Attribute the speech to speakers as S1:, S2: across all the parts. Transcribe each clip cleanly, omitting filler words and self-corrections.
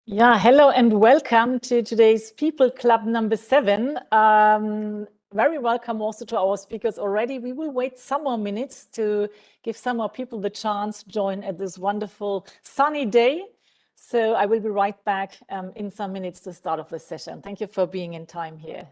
S1: Yeah, hello and welcome to today's People Club number 7. Very welcome also to our speakers already. We will wait some more minutes to give some more people the chance to join at this wonderful sunny day. So I will be right back in some minutes to start off the session. Thank you for being in time here.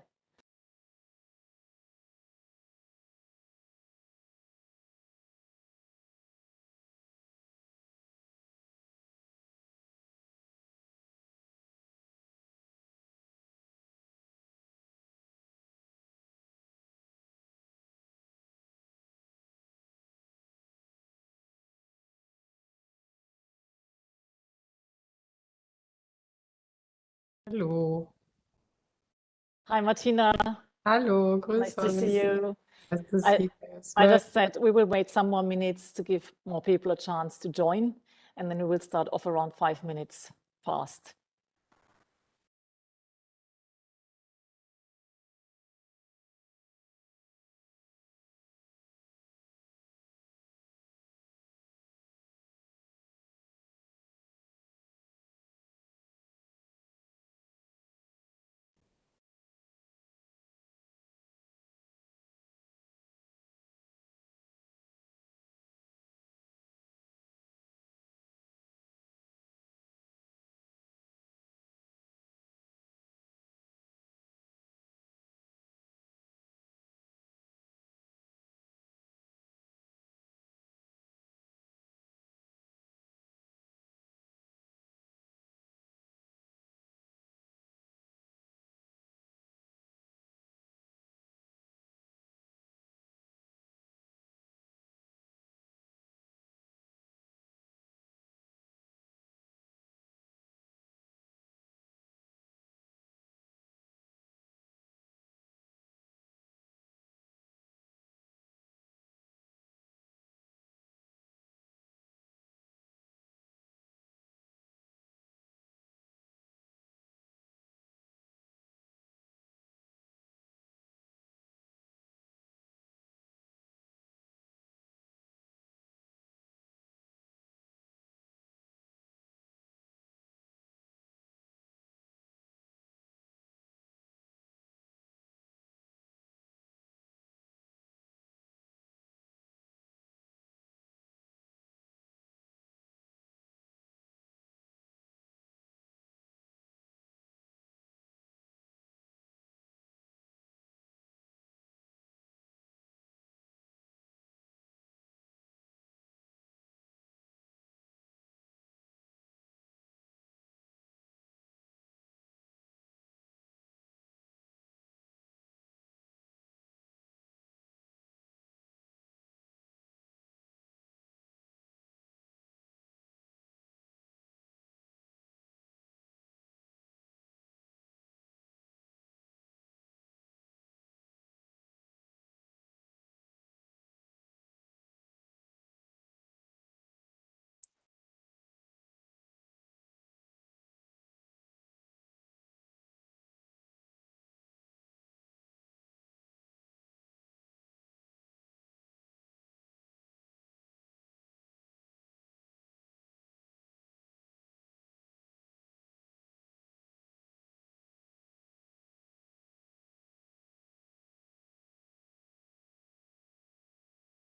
S2: Hallo.
S1: Hi, Martina.
S2: Hallo, grüß
S1: Nice to see you.
S2: Nice to see you as
S1: I
S2: well.
S1: just said we will wait some more minutes to give more people a chance to join, and then we will start off around 5 minutes past.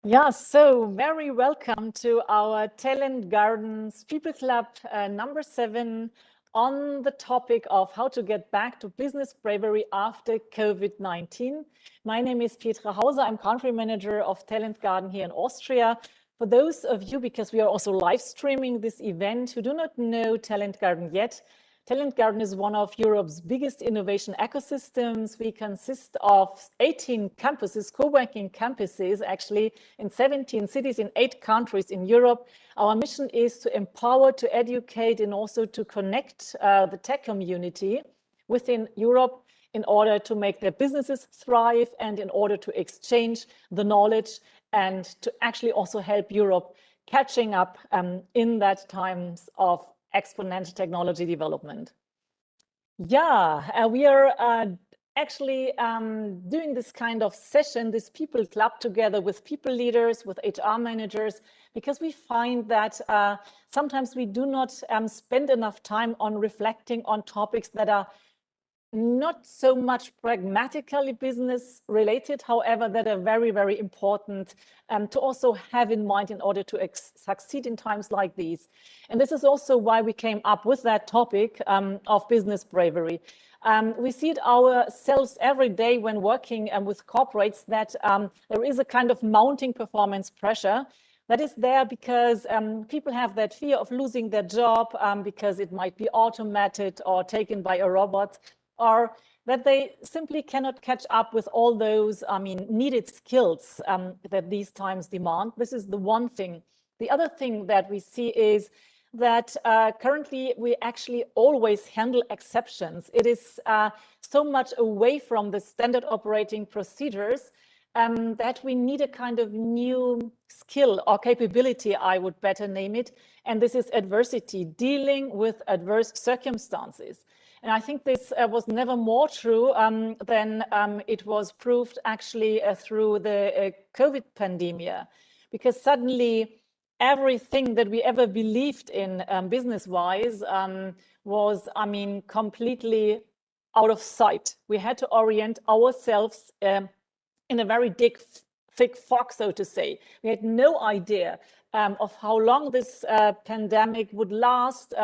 S1: Yeah, so very welcome to our Talent Gardens People Club number 7 on the topic of how to get back to business bravery after COVID-19. My name is Petra Hauser. I'm country manager of Talent Garden here in Austria. For those of you, because we are also live streaming this event, who do not know Talent Garden yet, Talent Garden is one of Europe's biggest innovation ecosystems. We consist of 18 campuses, co-working campuses, actually in 17 cities in 8 countries in Europe. Our mission is to empower, to educate, and also to connect the tech community within Europe in order to make their businesses thrive and in order to exchange the knowledge and to actually also help Europe catching up in that times of exponential technology development. Yeah, we are actually doing this kind of session, this people club together with people leaders, with HR managers, because we find that sometimes we do not spend enough time on reflecting on topics that are not so much pragmatically business related, however, that are very, very important to also have in mind in order to succeed in times like these. And this is also why we came up with that topic of business bravery. We see it ourselves every day when working with corporates that there is a kind of mounting performance pressure that is there because people have that fear of losing their job because it might be automated or taken by a robot, or that they simply cannot catch up with all those, needed skills that these times demand. This is the one thing. The other thing that we see is that currently we actually always handle exceptions. It is so much away from the standard operating procedures that we need a kind of new skill or capability, I would better name it. And this is adversity, dealing with adverse circumstances. And I think this was never more true than it was proved actually through the COVID pandemic, because suddenly everything that we ever believed in business-wise was, completely out of sight. We had to orient ourselves in a very thick fog, so to say. We had no idea of how long this pandemic would last,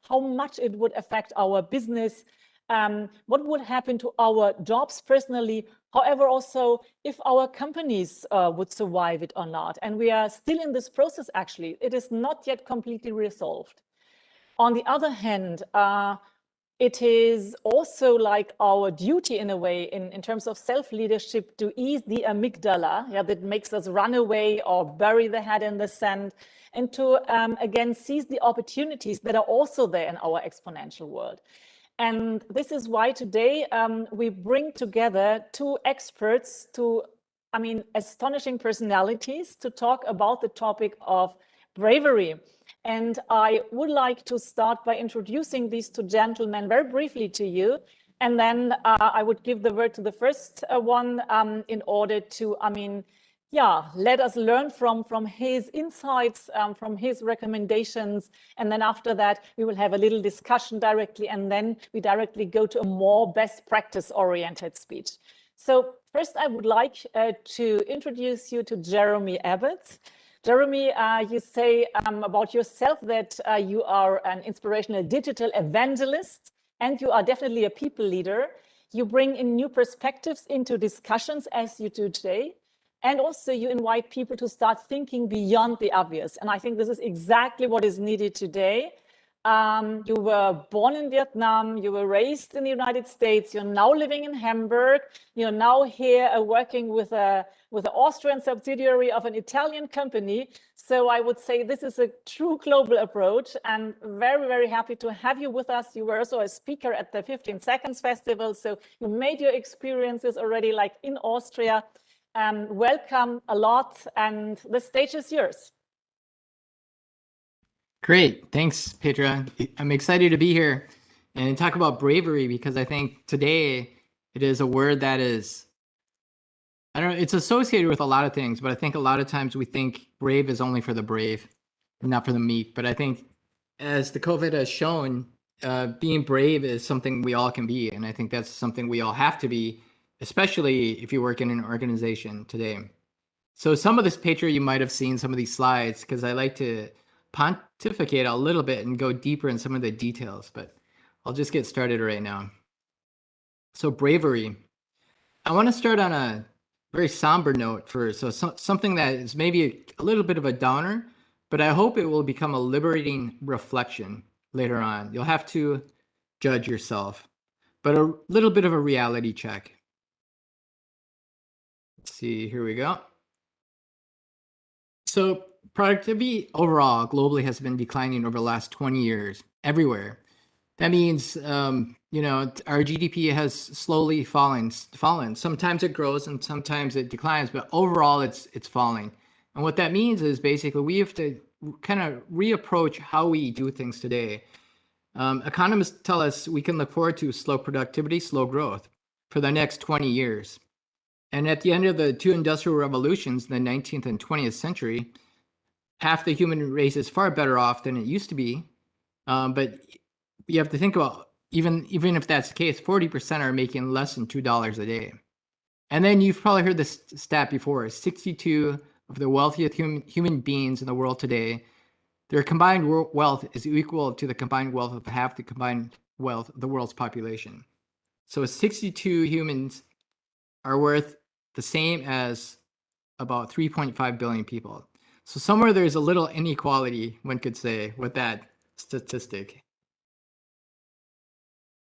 S1: how much it would affect our business, what would happen to our jobs personally, however, also if our companies would survive it or not. And we are still in this process, actually. It is not yet completely resolved. On the other hand, it is also like our duty in a way in terms of self-leadership to ease the amygdala that makes us run away or bury the head in the sand, and to again seize the opportunities that are also there in our exponential world. And this is why today we bring together two experts, astonishing personalities, to talk about the topic of bravery. And I would like to start by introducing these two gentlemen very briefly to you. And then I would give the word to the first one in order to, let us learn from his insights, from his recommendations. And then after that, we will have a little discussion directly. And then we directly go to a more best practice oriented speech. So first, I would like to introduce you to Jeremy Abbott. Jeremy, you say about yourself that you are an inspirational digital evangelist, and you are definitely a people leader. You bring in new perspectives into discussions as you do today. And also you invite people to start thinking beyond the obvious. And I think this is exactly what is needed today. You were born in Vietnam, you were raised in the United States, you're now living in Hamburg, you're now here working with an Austrian subsidiary of an Italian company. So I would say this is a true global approach, and very, very happy to have you with us. You were also a speaker at the 15 Seconds Festival, so you made your experiences already like in Austria. Welcome a lot, and the stage is yours.
S3: Great. Thanks, Petra. I'm excited to be here and talk about bravery, because I think today it is a word that is, it's associated with a lot of things, but I think a lot of times we think brave is only for the brave and not for the meek. But I think as the COVID has shown, being brave is something we all can be. And I think that's something we all have to be, especially if you work in an organization today. So some of this, Petra, you might have seen some of these slides, because I like to pontificate a little bit and go deeper in some of the details, but I'll just get started right now. So bravery. I want to start on a very somber note first. So something that is maybe a little bit of a downer, but I hope it will become a liberating reflection later on. You'll have to judge yourself, but a little bit of a reality check. Let's see, here we go. So productivity overall globally has been declining over the last 20 years everywhere. That means, our GDP has slowly fallen. Sometimes it grows and sometimes it declines, but overall it's falling. And what that means is basically we have to kind of reapproach how we do things today. Economists tell us we can look forward to slow productivity, slow growth for the next 20 years. And at the end of the two industrial revolutions in the 19th and 20th century, half the human race is far better off than it used to be. But you have to think about, even if that's the case, 40% are making less than $2 a day. And then you've probably heard this stat before, 62 of the wealthiest human beings in the world today, their combined wealth is equal to the combined wealth of half the combined wealth of the world's population. So 62 humans are worth the same as about 3.5 billion people. So somewhere there's a little inequality, one could say, with that statistic.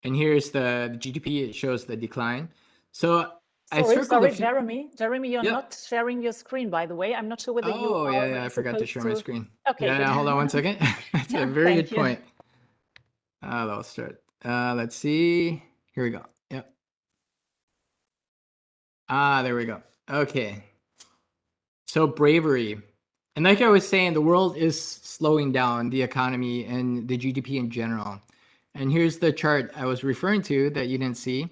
S3: And here's the GDP, it shows the decline. So
S1: Sorry, Jeremy, you're
S3: Yep.
S1: not sharing your screen, by the way. I'm not sure whether you are.
S3: Yeah, I forgot to share my screen.
S1: Okay,
S3: Yeah, hold on one second. That's a very good point. I'll start. Let's see. Here we go. Yep. There we go. Okay. So bravery. And like I was saying, the world is slowing down, the economy and the GDP in general. And here's the chart I was referring to that you didn't see.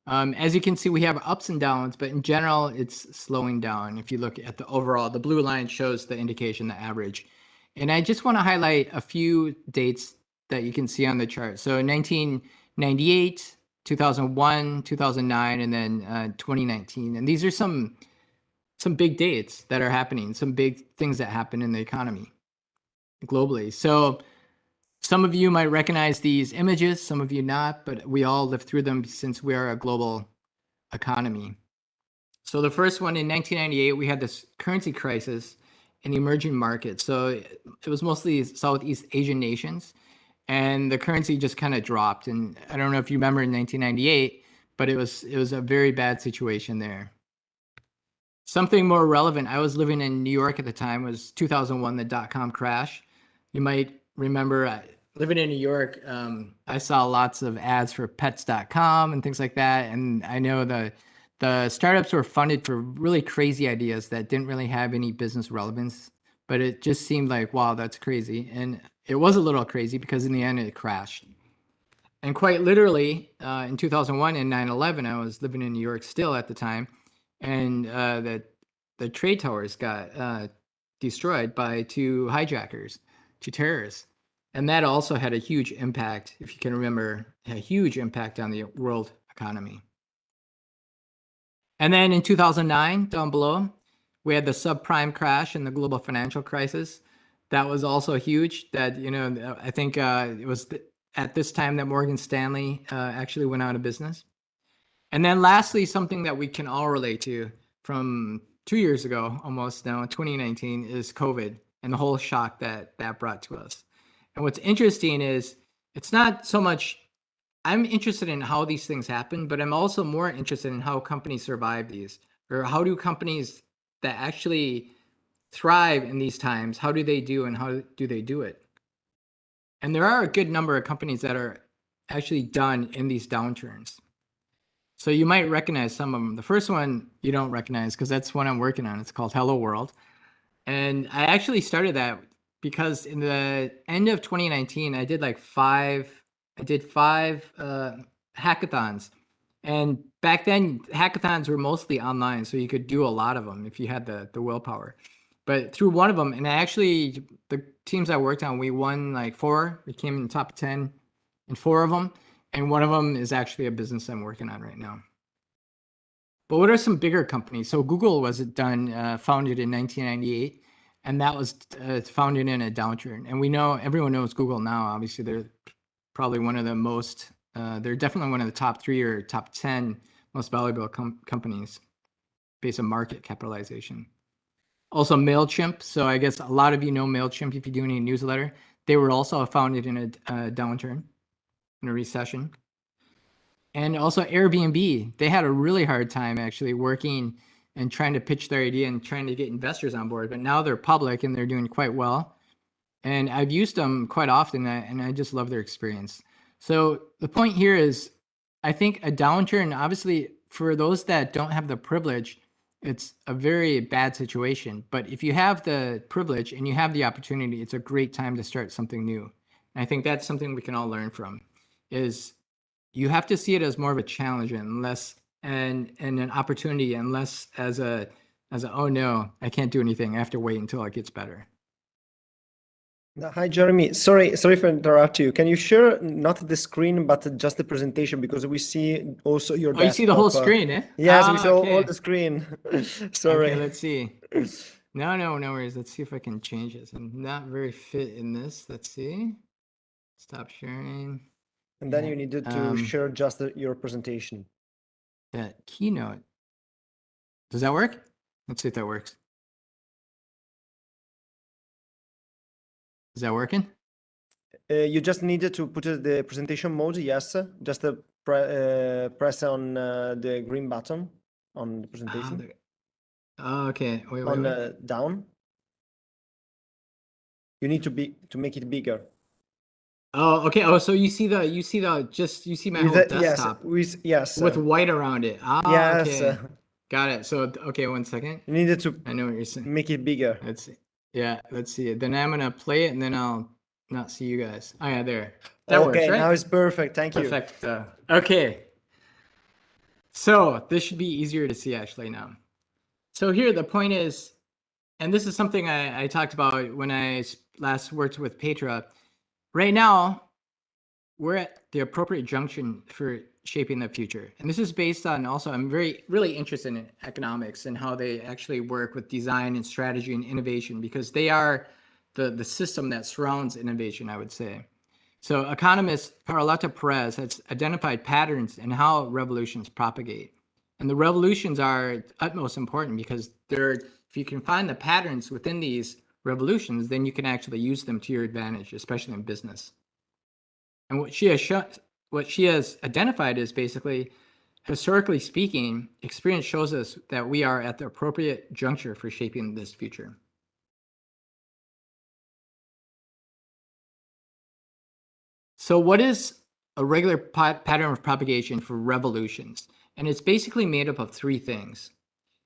S3: As you can see, we have ups and downs, but in general, it's slowing down. If you look at the overall, the blue line shows the indication, the average. And I just want to highlight a few dates that you can see on the chart. So 1998, 2001, 2009, and then 2019. And these are some big dates that are happening, some big things that happen in the economy globally. So some of you might recognize these images, some of you not, but we all lived through them since we are a global economy. So the first one in 1998, we had this currency crisis in the emerging markets. So it was mostly Southeast Asian nations, and the currency just kind of dropped. And I don't know if you remember in 1998, but it was a very bad situation there. Something more relevant, I was living in New York at the time, was 2001, the dot-com crash. You might remember living in New York, I saw lots of ads for pets.com and things like that. And I know the startups were funded for really crazy ideas that didn't really have any business relevance, but it just seemed like, wow, that's crazy. And it was a little crazy because in the end it crashed. And quite literally, in 2001 and 9/11, I was living in New York still at the time, and the trade towers got destroyed by two hijackers, two terrorists. And that also had a huge impact, if you can remember, a huge impact on the world economy. And then in 2009, down below, we had the subprime crash and the global financial crisis. That was also huge. That, I think it was at this time that Morgan Stanley actually went out of business. And then lastly, something that we can all relate to from 2 years ago, almost now, 2019, is COVID and the whole shock that brought to us. And what's interesting is it's not so much, I'm interested in how these things happen, but I'm also more interested in how companies survive these, or how do companies that actually thrive in these times, how do they do and how do they do it? And there are a good number of companies that are actually done in these downturns. So you might recognize some of them. The first one you don't recognize because that's one I'm working on. It's called Hello World. And I actually started that because in the end of 2019, I did five hackathons. And back then, hackathons were mostly online, so you could do a lot of them if you had the willpower. But through one of them, and the teams I worked on, we won 4. We came in the top 10 in 4 of them. And one of them is actually a business I'm working on right now. But what are some bigger companies? So Google was founded in 1998, and that was founded in a downturn. And everyone knows Google now. Obviously, they're probably one of the most, they're definitely one of the top 3 or top 10 most valuable companies based on market capitalization. Also MailChimp. So I guess a lot of you know MailChimp if you do any newsletter. They were also founded in a downturn, in a recession. And also Airbnb, they had a really hard time actually working and trying to pitch their idea and trying to get investors on board. But now they're public and they're doing quite well. And I've used them quite often and I just love their experience. So the point here is, I think a downturn, obviously for those that don't have the privilege, it's a very bad situation. But if you have the privilege and you have the opportunity, it's a great time to start something new. And I think that's something we can all learn from, is you have to see it as more of a challenge and less and an opportunity, and less as a oh no, I can't do anything. I have to wait until it gets better.
S4: Hi, Jeremy. Sorry for interrupting you. Can you share not the screen, but just the presentation, because we see also your
S3: Oh, you see the whole
S4: desktop.
S3: screen, eh?
S4: Yes, we
S3: Ah,
S4: saw all
S3: okay.
S4: the screen. Sorry.
S3: Okay, let's see. No worries. Let's see if I can change this. I'm not very fit in this. Let's see. Stop sharing.
S4: And then
S3: Yeah,
S4: you needed to share just your presentation.
S3: That keynote. Does that work? Let's see if that works. Is that working?
S4: You just needed to put the presentation mode, yes. Just press on the green button on the presentation.
S3: Oh, okay. Wait.
S4: Down. You need to make it bigger.
S3: Oh, okay. Oh, so you see my whole desktop
S4: yes.
S3: with white around it. Ah,
S4: yes.
S3: okay. Got it. So, okay, 1 second.
S4: You needed to
S3: I know what you're saying.
S4: make it bigger.
S3: Let's see. Yeah, let's see it. Then I'm gonna play it and then I'll not see you guys. Oh yeah, there. That works, right?
S4: Now it's perfect. Thank you.
S3: Perfect. Okay. So this should be easier to see actually now. So here the point is, and this is something I talked about when I last worked with Petra. Right now, we're at the appropriate junction for shaping the future. And this is based on also, I'm really interested in economics and how they actually work with design and strategy and innovation, because they are the system that surrounds innovation, I would say. So economist Carlota Perez has identified patterns in how revolutions propagate. And the revolutions are utmost important because if you can find the patterns within these revolutions, then you can actually use them to your advantage, especially in business. And what she has identified is basically, historically speaking, experience shows us that we are at the appropriate juncture for shaping this future. So what is a regular pattern of propagation for revolutions? And it's basically made up of three things.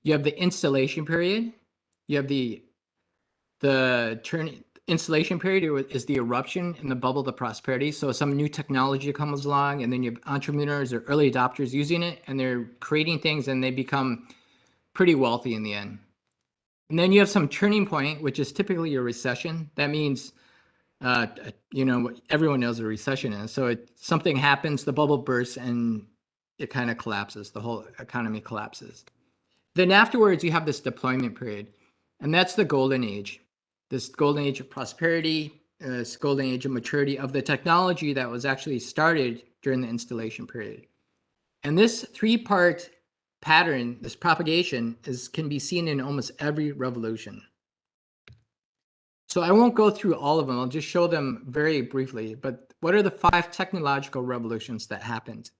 S3: You have the installation period. You have the installation period is the eruption and the bubble of prosperity. So some new technology comes along, and then you have entrepreneurs or early adopters using it, and they're creating things, and they become pretty wealthy in the end. And then you have some turning point, which is typically a recession. That means, everyone knows what a recession is. So something happens, the bubble bursts, and it kind of collapses. The whole economy collapses. Then afterwards, you have this deployment period, and that's the golden age. This golden age of prosperity, this golden age of maturity of the technology that was actually started during the installation period. And this three-part pattern, this propagation, can be seen in almost every revolution. So I won't go through all of them. I'll just show them very briefly. But what are the 5 technological revolutions that happened?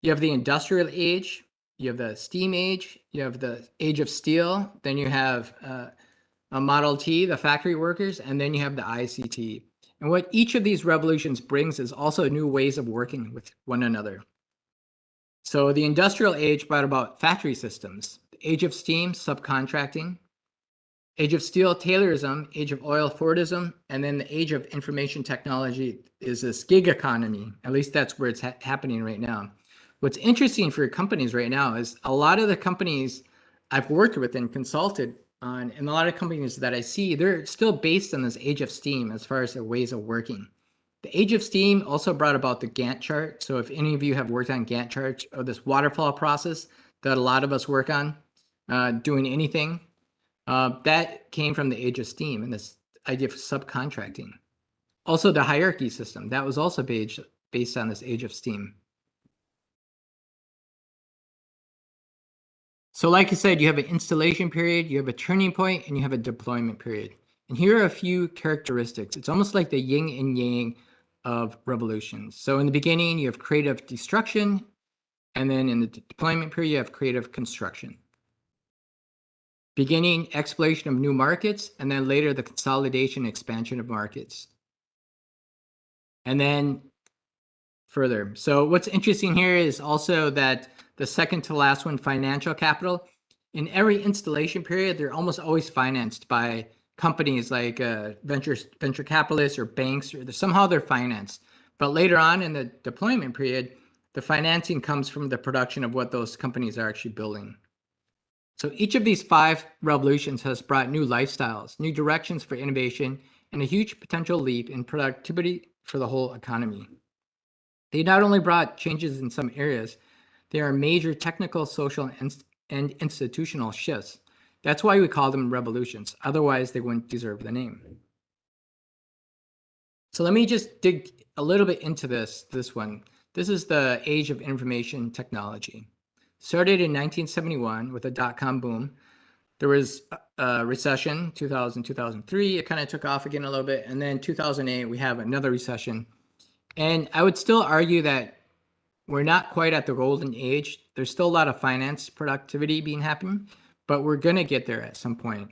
S3: You have the industrial age, you have the steam age, you have the age of steel, then you have a Model T, the factory workers, and then you have the ICT. And what each of these revolutions brings is also new ways of working with one another. So the industrial age brought about factory systems. The age of steam, subcontracting. Age of steel, Taylorism. Age of oil, Fordism. And then the age of information technology is this gig economy. At least that's where it's happening right now. What's interesting for companies right now is a lot of the companies I've worked with and consulted on, and a lot of companies that I see, they're still based on this age of steam as far as their ways of working. The age of steam also brought about the Gantt chart. So if any of you have worked on Gantt charts or this waterfall process that a lot of us work on, doing anything, that came from the age of steam and this idea of subcontracting. Also the hierarchy system, that was also based on this age of steam. So like I said, you have an installation period, you have a turning point, and you have a deployment period. And here are a few characteristics. It's almost like the yin and yang of revolutions. So in the beginning, you have creative destruction, and then in the deployment period, you have creative construction. Beginning, exploration of new markets, and then later the consolidation and expansion of markets. And then further. So what's interesting here is also that the second to last one, financial capital, in every installation period, they're almost always financed by companies like venture capitalists or banks, or somehow they're financed. But later on in the deployment period, The financing comes from the production of what those companies are actually building. So each of these 5 revolutions has brought new lifestyles, new directions for innovation, and a huge potential leap in productivity for the whole economy. They not only brought changes in some areas, they are major technical, social, and institutional shifts. That's why we call them revolutions. Otherwise, they wouldn't deserve the name. So let me just dig a little bit into this one. This is the age of information technology. Started in 1971 with a dot-com boom. There was a recession, 2000, 2003. It kind of took off again a little bit. And then 2008, we have another recession. And I would still argue that we're not quite at the golden age. There's still a lot of finance productivity being happening, but we're going to get there at some point.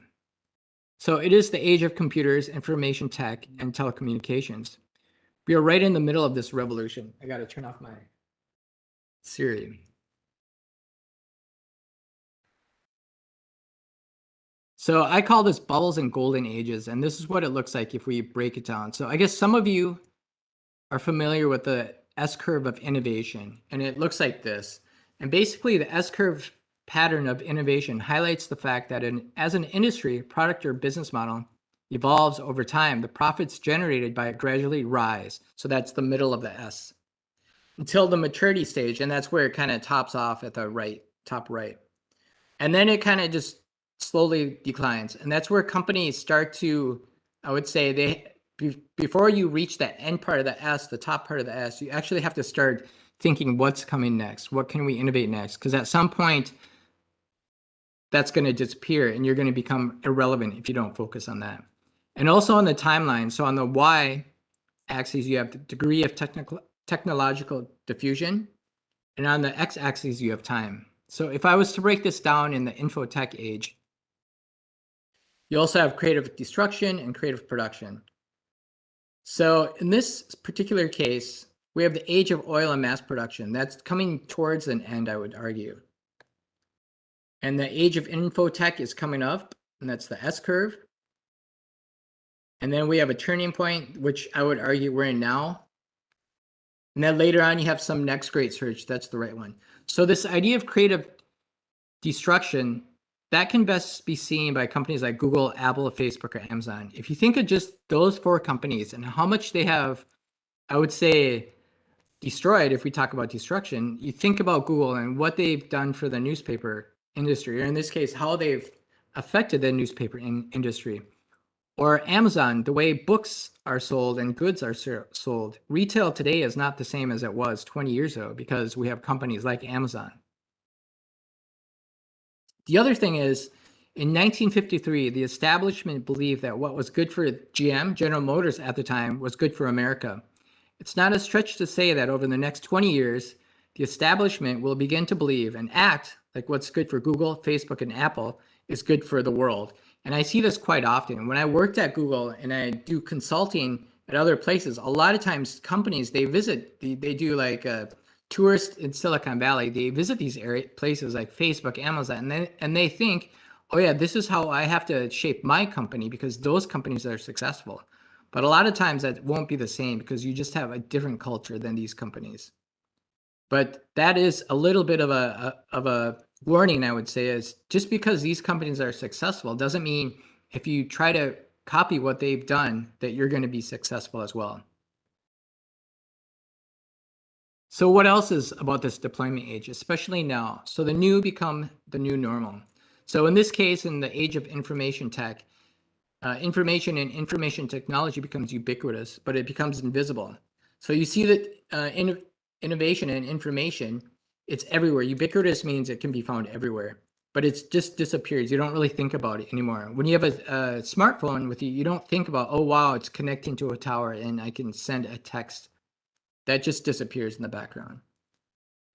S3: So it is the age of computers, information tech, and telecommunications. We are right in the middle of this revolution. I got to turn off my Siri. So I call this bubbles and golden ages, and this is what it looks like if we break it down. So I guess some of you are familiar with the S-curve of innovation, and it looks like this. And basically the S-curve pattern of innovation highlights the fact that as an industry, product or business model evolves over time, the profits generated by it gradually rise. So that's the middle of the S until the maturity stage. And that's where it kind of tops off at the right, top right. And then it kind of just slowly declines. And that's where companies start to, I would say before you reach that end part of the S, the top part of the S, you actually have to start thinking what's coming next. What can we innovate next? Because at some point, that's going to disappear and you're going to become irrelevant if you don't focus on that. And also on the timeline. So on the Y axis, you have the degree of technological diffusion. And on the X axis, you have time. So if I was to break this down in the infotech age, you also have creative destruction and creative production. So in this particular case, we have the age of oil and mass production. That's coming towards an end, I would argue. And the age of infotech is coming up, and that's the S curve. And then we have a turning point, which I would argue we're in now. And then later on, you have some next great search. That's the right one. So this idea of creative destruction, that can best be seen by companies like Google, Apple, Facebook, or Amazon. If you think of just those 4 companies and how much they have, I would say, destroyed, if we talk about destruction, you think about Google and what they've done for the newspaper industry, or in this case, how they've affected the newspaper industry. Or Amazon, the way books are sold and goods are sold. Retail today is not the same as it was 20 years ago because we have companies like Amazon. The other thing is, in 1953, the establishment believed that what was good for GM, General Motors at the time, was good for America. It's not a stretch to say that over the next 20 years, the establishment will begin to believe and act like what's good for Google, Facebook, and Apple is good for the world. And I see this quite often. When I worked at Google and I do consulting at other places, a lot of times companies, they do like a tourist in Silicon Valley. They visit these places like Facebook, Amazon, and they think, oh yeah, this is how I have to shape my company because those companies are successful. But a lot of times that won't be the same because you just have a different culture than these companies. But that is a little bit of a warning, I would say, is just because these companies are successful doesn't mean if you try to copy what they've done that you're going to be successful as well. So what else is about this deployment age, especially now? So the new become the new normal. So in this case, in the age of information tech, information and information technology becomes ubiquitous, but it becomes invisible. So you see that innovation and information, it's everywhere. Ubiquitous means it can be found everywhere, but it just disappears. You don't really think about it anymore. When you have a smartphone with you, you don't think about, oh, wow, it's connecting to a tower and I can send a text. That just disappears in the background.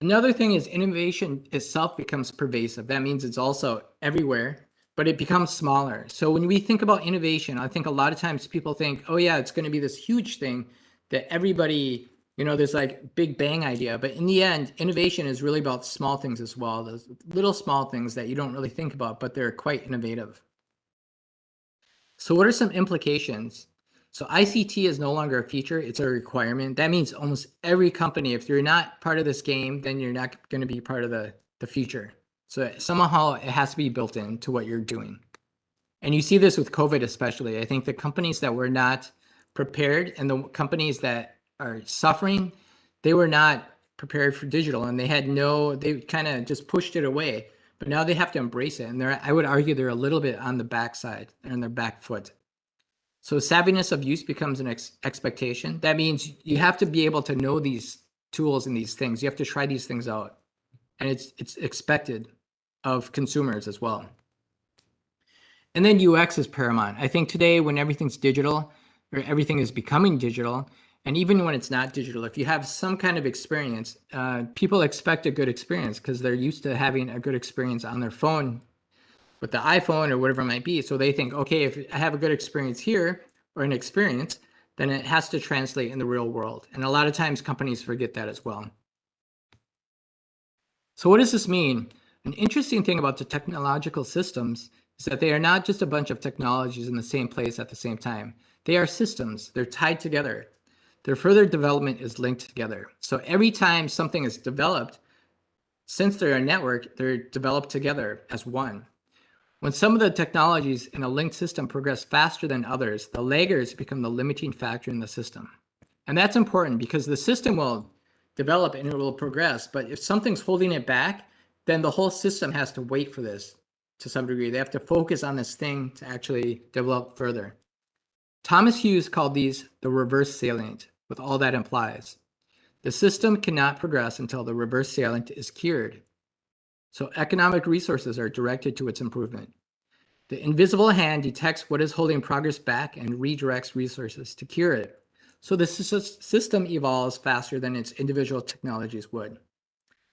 S3: Another thing is innovation itself becomes pervasive. That means it's also everywhere, but it becomes smaller. So when we think about innovation, I think a lot of times people think, oh yeah, it's going to be this huge thing that everybody, there's like big bang idea. But in the end, innovation is really about small things as well. Those little small things that you don't really think about, but they're quite innovative. So what are some implications? So ICT is no longer a feature, it's a requirement. That means almost every company, if you're not part of this game, then you're not going to be part of the future. So somehow it has to be built into what you're doing. And you see this with COVID especially. I think the companies that were not prepared and the companies that are suffering, they were not prepared for digital, and they kind of just pushed it away. But now they have to embrace it. And I would argue they're a little bit on the backside, on their back foot. So savviness of use becomes an expectation. That means you have to be able to know these tools and these things. You have to try these things out. And it's expected of consumers as well. And then UX is paramount. I think today when everything's digital, or everything is becoming digital, and even when it's not digital, if you have some kind of experience, people expect a good experience because they're used to having a good experience on their phone with the iPhone or whatever it might be. So they think, okay, if I have a good experience here or an experience, then it has to translate in the real world. And a lot of times companies forget that as well. So what does this mean? An interesting thing about the technological systems is that they are not just a bunch of technologies in the same place at the same time. They are systems. They're tied together. Their further development is linked together. So every time something is developed, since they're a network, they're developed together as one. When some of the technologies in a linked system progress faster than others, the laggards become the limiting factor in the system. And that's important because the system will develop and it will progress. But if something's holding it back, then the whole system has to wait for this to some degree. They have to focus on this thing to actually develop further. Thomas Hughes called these the reverse salient, with all that implies. The system cannot progress until the reverse salient is cured. So economic resources are directed to its improvement. The invisible hand detects what is holding progress back and redirects resources to cure it. So the system evolves faster than its individual technologies would.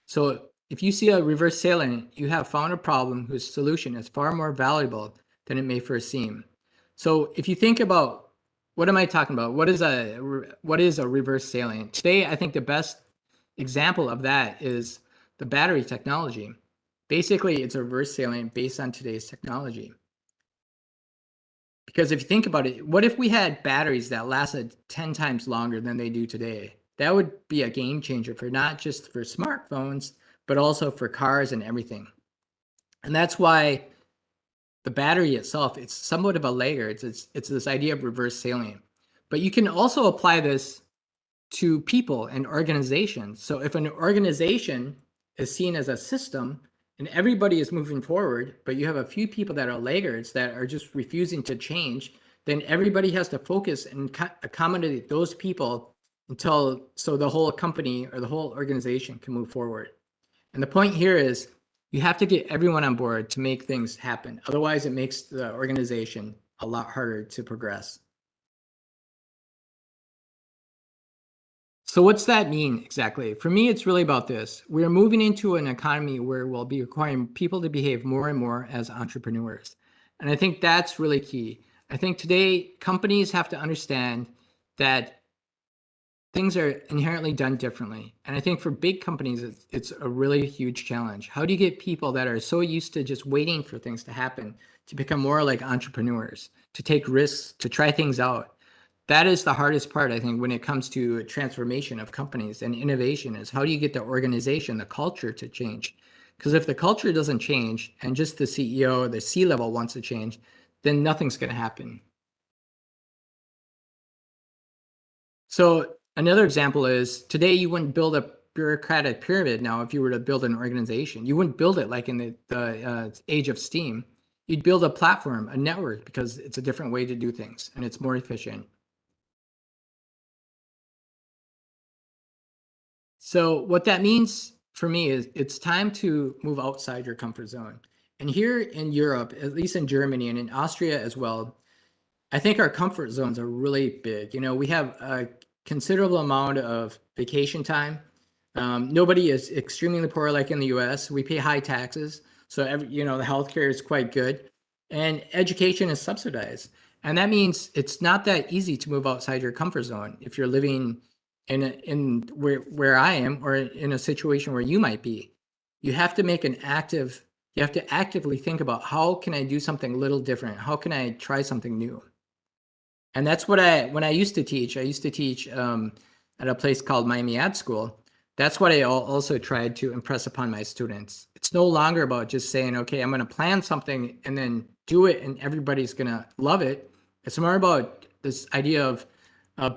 S3: So if you see a reverse salient, you have found a problem whose solution is far more valuable than it may first seem. So if you think about, what am I talking about? What is a reverse salient? Today, I think the best example of that is the battery technology. Basically, it's a reverse salient based on today's technology. Because if you think about it, what if we had batteries that lasted 10 times longer than they do today? That would be a game changer for not just for smartphones, but also for cars and everything. And that's why the battery itself, it's somewhat of a laggard. It's this idea of reverse salient. But you can also apply this to people and organizations. So if an organization is seen as a system and everybody is moving forward, but you have a few people that are laggards that are just refusing to change, then everybody has to focus and accommodate those people so the whole company or the whole organization can move forward. And the point here is you have to get everyone on board to make things happen. Otherwise, it makes the organization a lot harder to progress. So what's that mean exactly? For me, it's really about this. We're moving into an economy where we'll be requiring people to behave more and more as entrepreneurs. And I think that's really key. I think today companies have to understand that things are inherently done differently. And I think for big companies, it's a really huge challenge. How do you get people that are so used to just waiting for things to happen to become more like entrepreneurs, to take risks, to try things out? That is the hardest part, I think, when it comes to transformation of companies and innovation, is how do you get the organization, the culture to change? Because if the culture doesn't change and just the CEO, the C-level wants to change, then nothing's going to happen. So another example is today you wouldn't build a bureaucratic pyramid now if you were to build an organization. You wouldn't build it like in the age of steam. You'd build a platform, a network, because it's a different way to do things and it's more efficient. So what that means for me is it's time to move outside your comfort zone. And here in Europe, at least in Germany and in Austria as well, I think our comfort zones are really big. You know, we have a considerable amount of vacation time. Nobody is extremely poor like in the US. We pay high taxes. So, the healthcare is quite good. And education is subsidized. And that means it's not that easy to move outside your comfort zone if you're living in where I am, or in a situation where you might be. You have to make you have to actively think about, how can I do something a little different? How can I try something new? And that's what when I used to teach, at a place called Miami Ad School. That's what I also tried to impress upon my students. It's no longer about just saying, okay, I'm going to plan something and then do it and everybody's going to love it. It's more about this idea of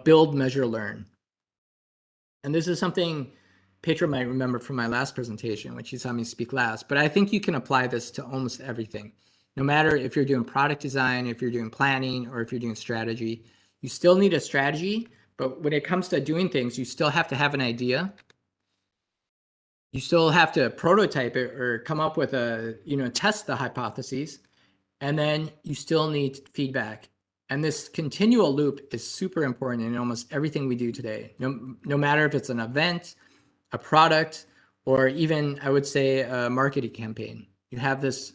S3: build, measure, learn. And this is something Petra might remember from my last presentation, when she saw me speak last, but I think you can apply this to almost everything. No matter if you're doing product design, if you're doing planning, or if you're doing strategy, you still need a strategy, but when it comes to doing things, you still have to have an idea. You still have to prototype it or come up with test the hypotheses, and then you still need feedback. And this continual loop is super important in almost everything we do today. No matter if it's an event, a product, or even, I would say, a marketing campaign, you have this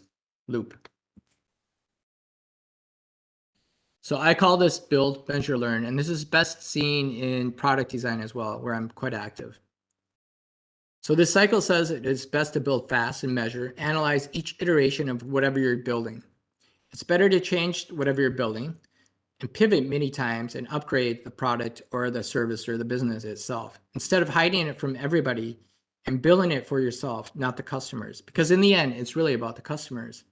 S3: loop. So I call this build, measure, learn, and this is best seen in product design as well, where I'm quite active. So this cycle says it is best to build fast and measure, analyze each iteration of whatever you're building. It's better to change whatever you're building and pivot many times and upgrade the product or the service or the business itself, instead of hiding it from everybody and building it for yourself, not the customers. Because in the end, it's really about the customers.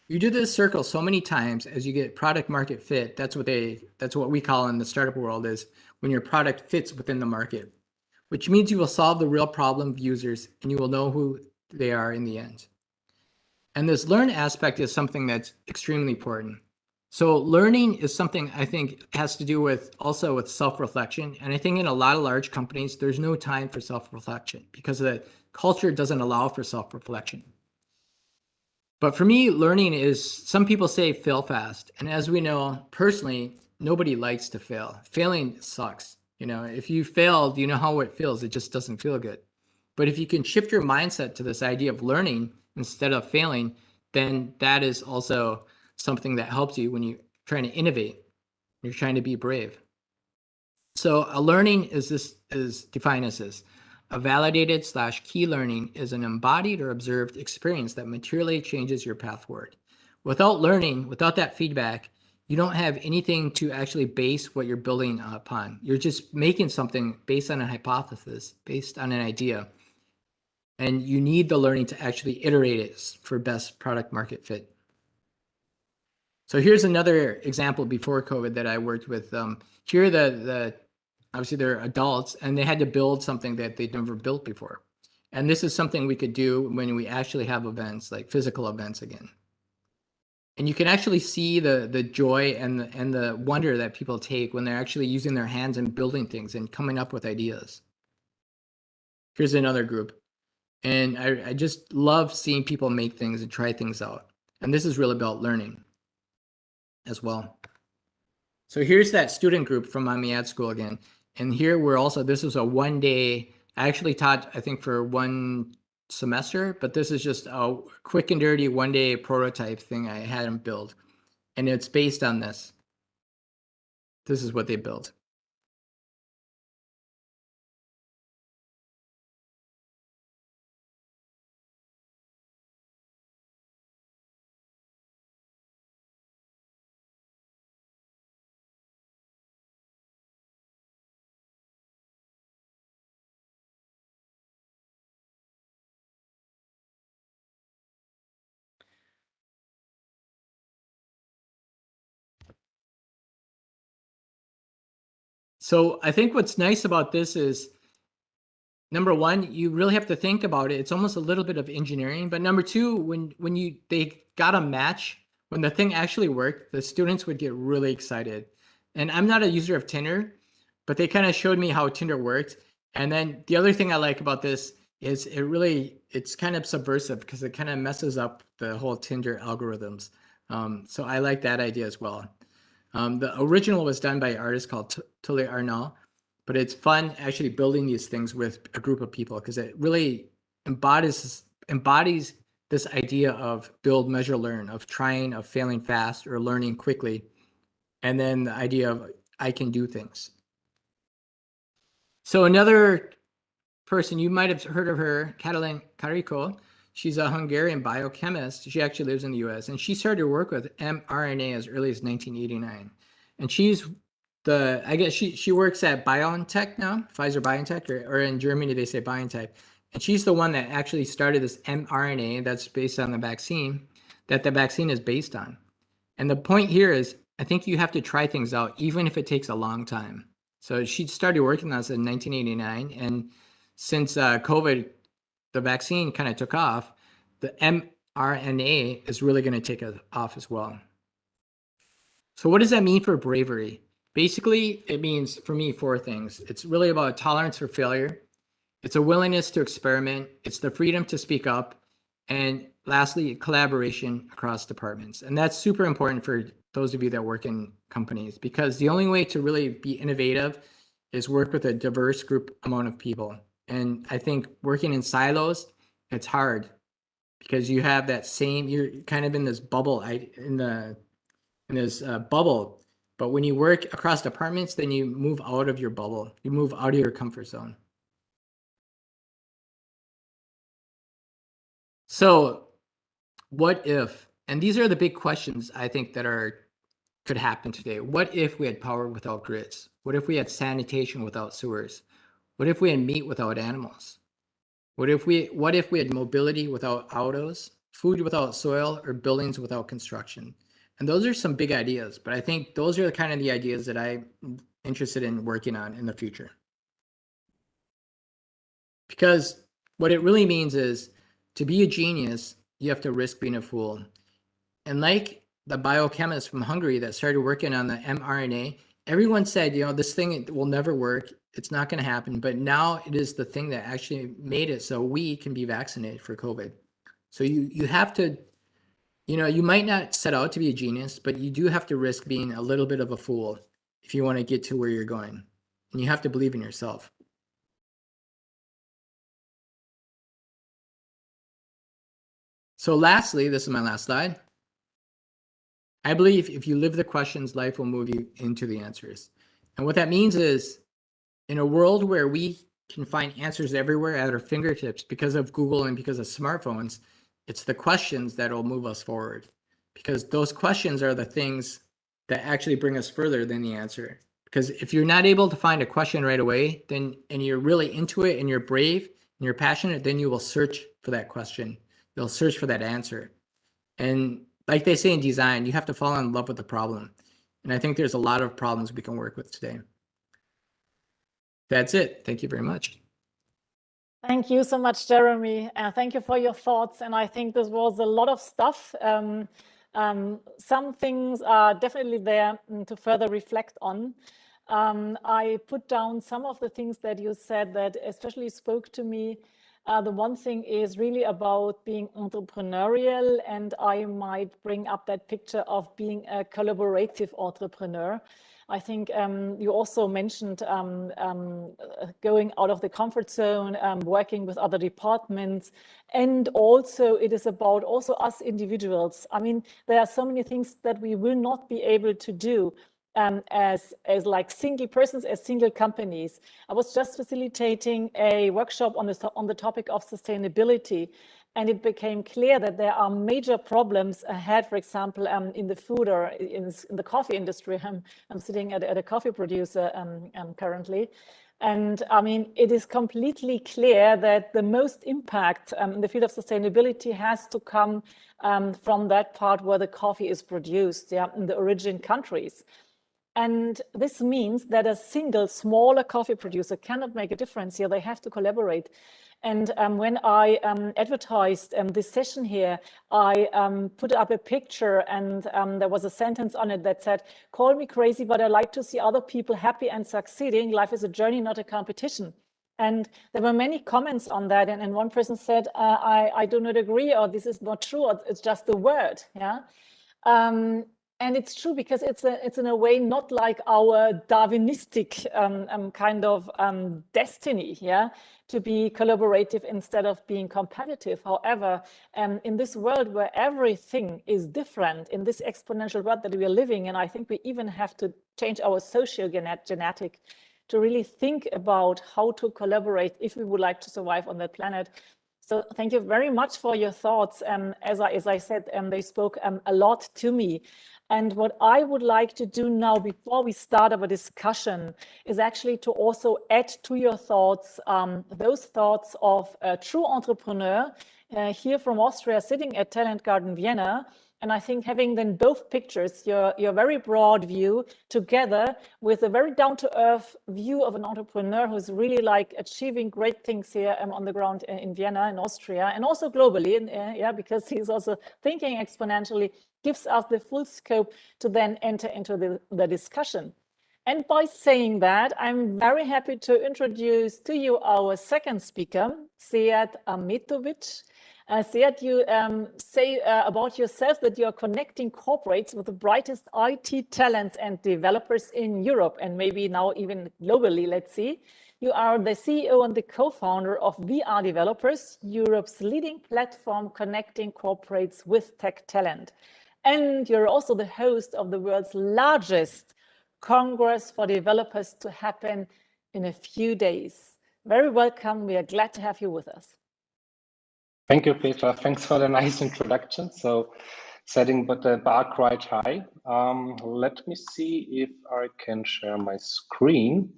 S3: You do this circle so many times as you get product market fit. That's what we call in the startup world is when your product fits within the market, which means you will solve the real problem of users and you will know who they are in the end. And this learn aspect is something that's extremely important. So learning is something I think has to do with also with self-reflection. And I think in a lot of large companies, there's no time for self-reflection because the culture doesn't allow for self-reflection. But for me, learning is, some people say fail fast. And as we know, personally, nobody likes to fail. Failing sucks. If you failed, you know how it feels. It just doesn't feel good. But if you can shift your mindset to this idea of learning instead of failing, then that is also something that helps you when you're trying to innovate. You're trying to be brave. So a learning is defined as this. A validated / key learning is an embodied or observed experience that materially changes your path forward. Without learning, without that feedback, you don't have anything to actually base what you're building upon. You're just making something based on a hypothesis, based on an idea. And you need the learning to actually iterate it for best product market fit. So here's another example before COVID that I worked with. Here, obviously they're adults and they had to build something that they'd never built before. And this is something we could do when we actually have events, like physical events again. And you can actually see the joy and the wonder that people take when they're actually using their hands and building things and coming up with ideas. Here's another group. And I just love seeing people make things and try things out. And this is really about learning as well. So here's that student group from Miami Ad School again. And here this was a 1 day, I actually taught, I think for 1 semester, but this is just a quick and dirty 1 day prototype thing I had them build. And it's based on this. This is what they built. So I think what's nice about this is, number one, you really have to think about it. It's almost a little bit of engineering. But number two, when they got a match, when the thing actually worked, the students would get really excited. And I'm not a user of Tinder, but they kind of showed me how Tinder worked. And then the other thing I like about this is it's kind of subversive because it kind of messes up the whole Tinder algorithms. So I like that idea as well. The original was done by an artist called Tully Arnault, but it's fun actually building these things with a group of people because it really embodies this idea of build, measure, learn, of trying, of failing fast or learning quickly. And then the idea of I can do things. So another person, you might have heard of her, Catalin Carico. She's a Hungarian biochemist. She actually lives in the US and she started to work with mRNA as early as 1989. and she's I guess she works at BioNTech now, Pfizer-BioNTech, or in Germany they say BioNTech, and she's the one that actually started this mRNA that's based on the vaccine that the vaccine is based on. And the point here is, I think you have to try things out, even if it takes a long time. So she started working on this in 1989, and since COVID, the vaccine kind of took off, the mRNA is really going to take off as well. So what does that mean for bravery? Basically, it means, for me, 4 things. It's really about tolerance for failure. It's a willingness to experiment. It's the freedom to speak up. And lastly, collaboration across departments. And that's super important for those of you that work in companies, because the only way to really be innovative is work with a diverse group amount of people. And I think working in silos, it's hard because you have that same, you're kind of in this bubble, bubble. But when you work across departments, then you move out of your bubble. You move out of your comfort zone. So what if, and these are the big questions I think that could happen today. What if we had power without grids? What if we had sanitation without sewers? What if we had meat without animals? What if we had mobility without autos, food without soil, or buildings without construction? And those are some big ideas, but I think those are kind of the ideas that I'm interested in working on in the future. Because what it really means is, to be a genius, you have to risk being a fool. And like the biochemist from Hungary that started working on the mRNA, everyone said, this thing will never work. It's not going to happen. But now it is the thing that actually made it so we can be vaccinated for COVID. So you have to, you might not set out to be a genius, but you do have to risk being a little bit of a fool if you want to get to where you're going. And you have to believe in yourself. So lastly, this is my last slide. I believe if you live the questions, life will move you into the answers. And what that means is, in a world where we can find answers everywhere at our fingertips because of Google and because of smartphones, it's the questions that will move us forward. Because those questions are the things that actually bring us further than the answer. Because if you're not able to find a question right away, and you're really into it and you're brave and you're passionate, then you will search for that question. You'll search for that answer. And like they say in design, you have to fall in love with the problem. And I think there's a lot of problems we can work with today. That's it. Thank you very much.
S1: Thank you so much, Jeremy. Thank you for your thoughts. And I think this was a lot of stuff. Some things are definitely there to further reflect on. I put down some of the things that you said that especially spoke to me. The one thing is really about being entrepreneurial, and I might bring up that picture of being a collaborative entrepreneur. I think you also mentioned going out of the comfort zone, working with other departments, and also it is about also us individuals. I mean, there are so many things that we will not be able to do as like single persons, as single companies. I was just facilitating a workshop on the topic of sustainability, and it became clear that there are major problems ahead, for example, in the food or in the coffee industry. I'm sitting at a coffee producer currently. And I mean, it is completely clear that the most impact in the field of sustainability has to come from that part where the coffee is produced, in the origin countries. And this means that a single smaller coffee producer cannot make a difference here. They have to collaborate. And when I advertised this session here, I put up a picture, and there was a sentence on it that said, "Call me crazy, but I like to see other people happy and succeeding. Life is a journey, not a competition." And there were many comments on that. And one person said, I do not agree, or this is not true, or it's just a word. Yeah. And it's true, because it's in a way not like our Darwinistic kind of destiny, to be collaborative instead of being competitive. However, in this world where everything is different, in this exponential world that we are living in, I think we even have to change our genetic to really think about how to collaborate if we would like to survive on that planet. So thank you very much for your thoughts. As I said, they spoke a lot to me. And what I would like to do now, before we start our discussion, is actually to also add to your thoughts, those thoughts of a true entrepreneur here from Austria, sitting at Talent Garden Vienna. And I think having then both pictures, your very broad view together with a very down-to-earth view of an entrepreneur who's really like achieving great things here on the ground in Vienna, in Austria, and also globally, yeah, because he's also thinking exponentially, gives us the full scope to then enter into the discussion. And by saying that, I'm very happy to introduce to you our second speaker, AHMETOVIC. Sead, you say about yourself that you are connecting corporates with the brightest IT talents and developers in Europe, and maybe now even globally, let's see. You are the CEO and the co-founder of VR Developers, Europe's leading platform connecting corporates with tech talent. And you're also the host of the world's largest Congress for Developers to happen in a few days. Very welcome. We are glad to have you with us.
S5: Thank you, Petra. Thanks for the nice introduction. So setting the bar quite high. Let me see if I can share my screen.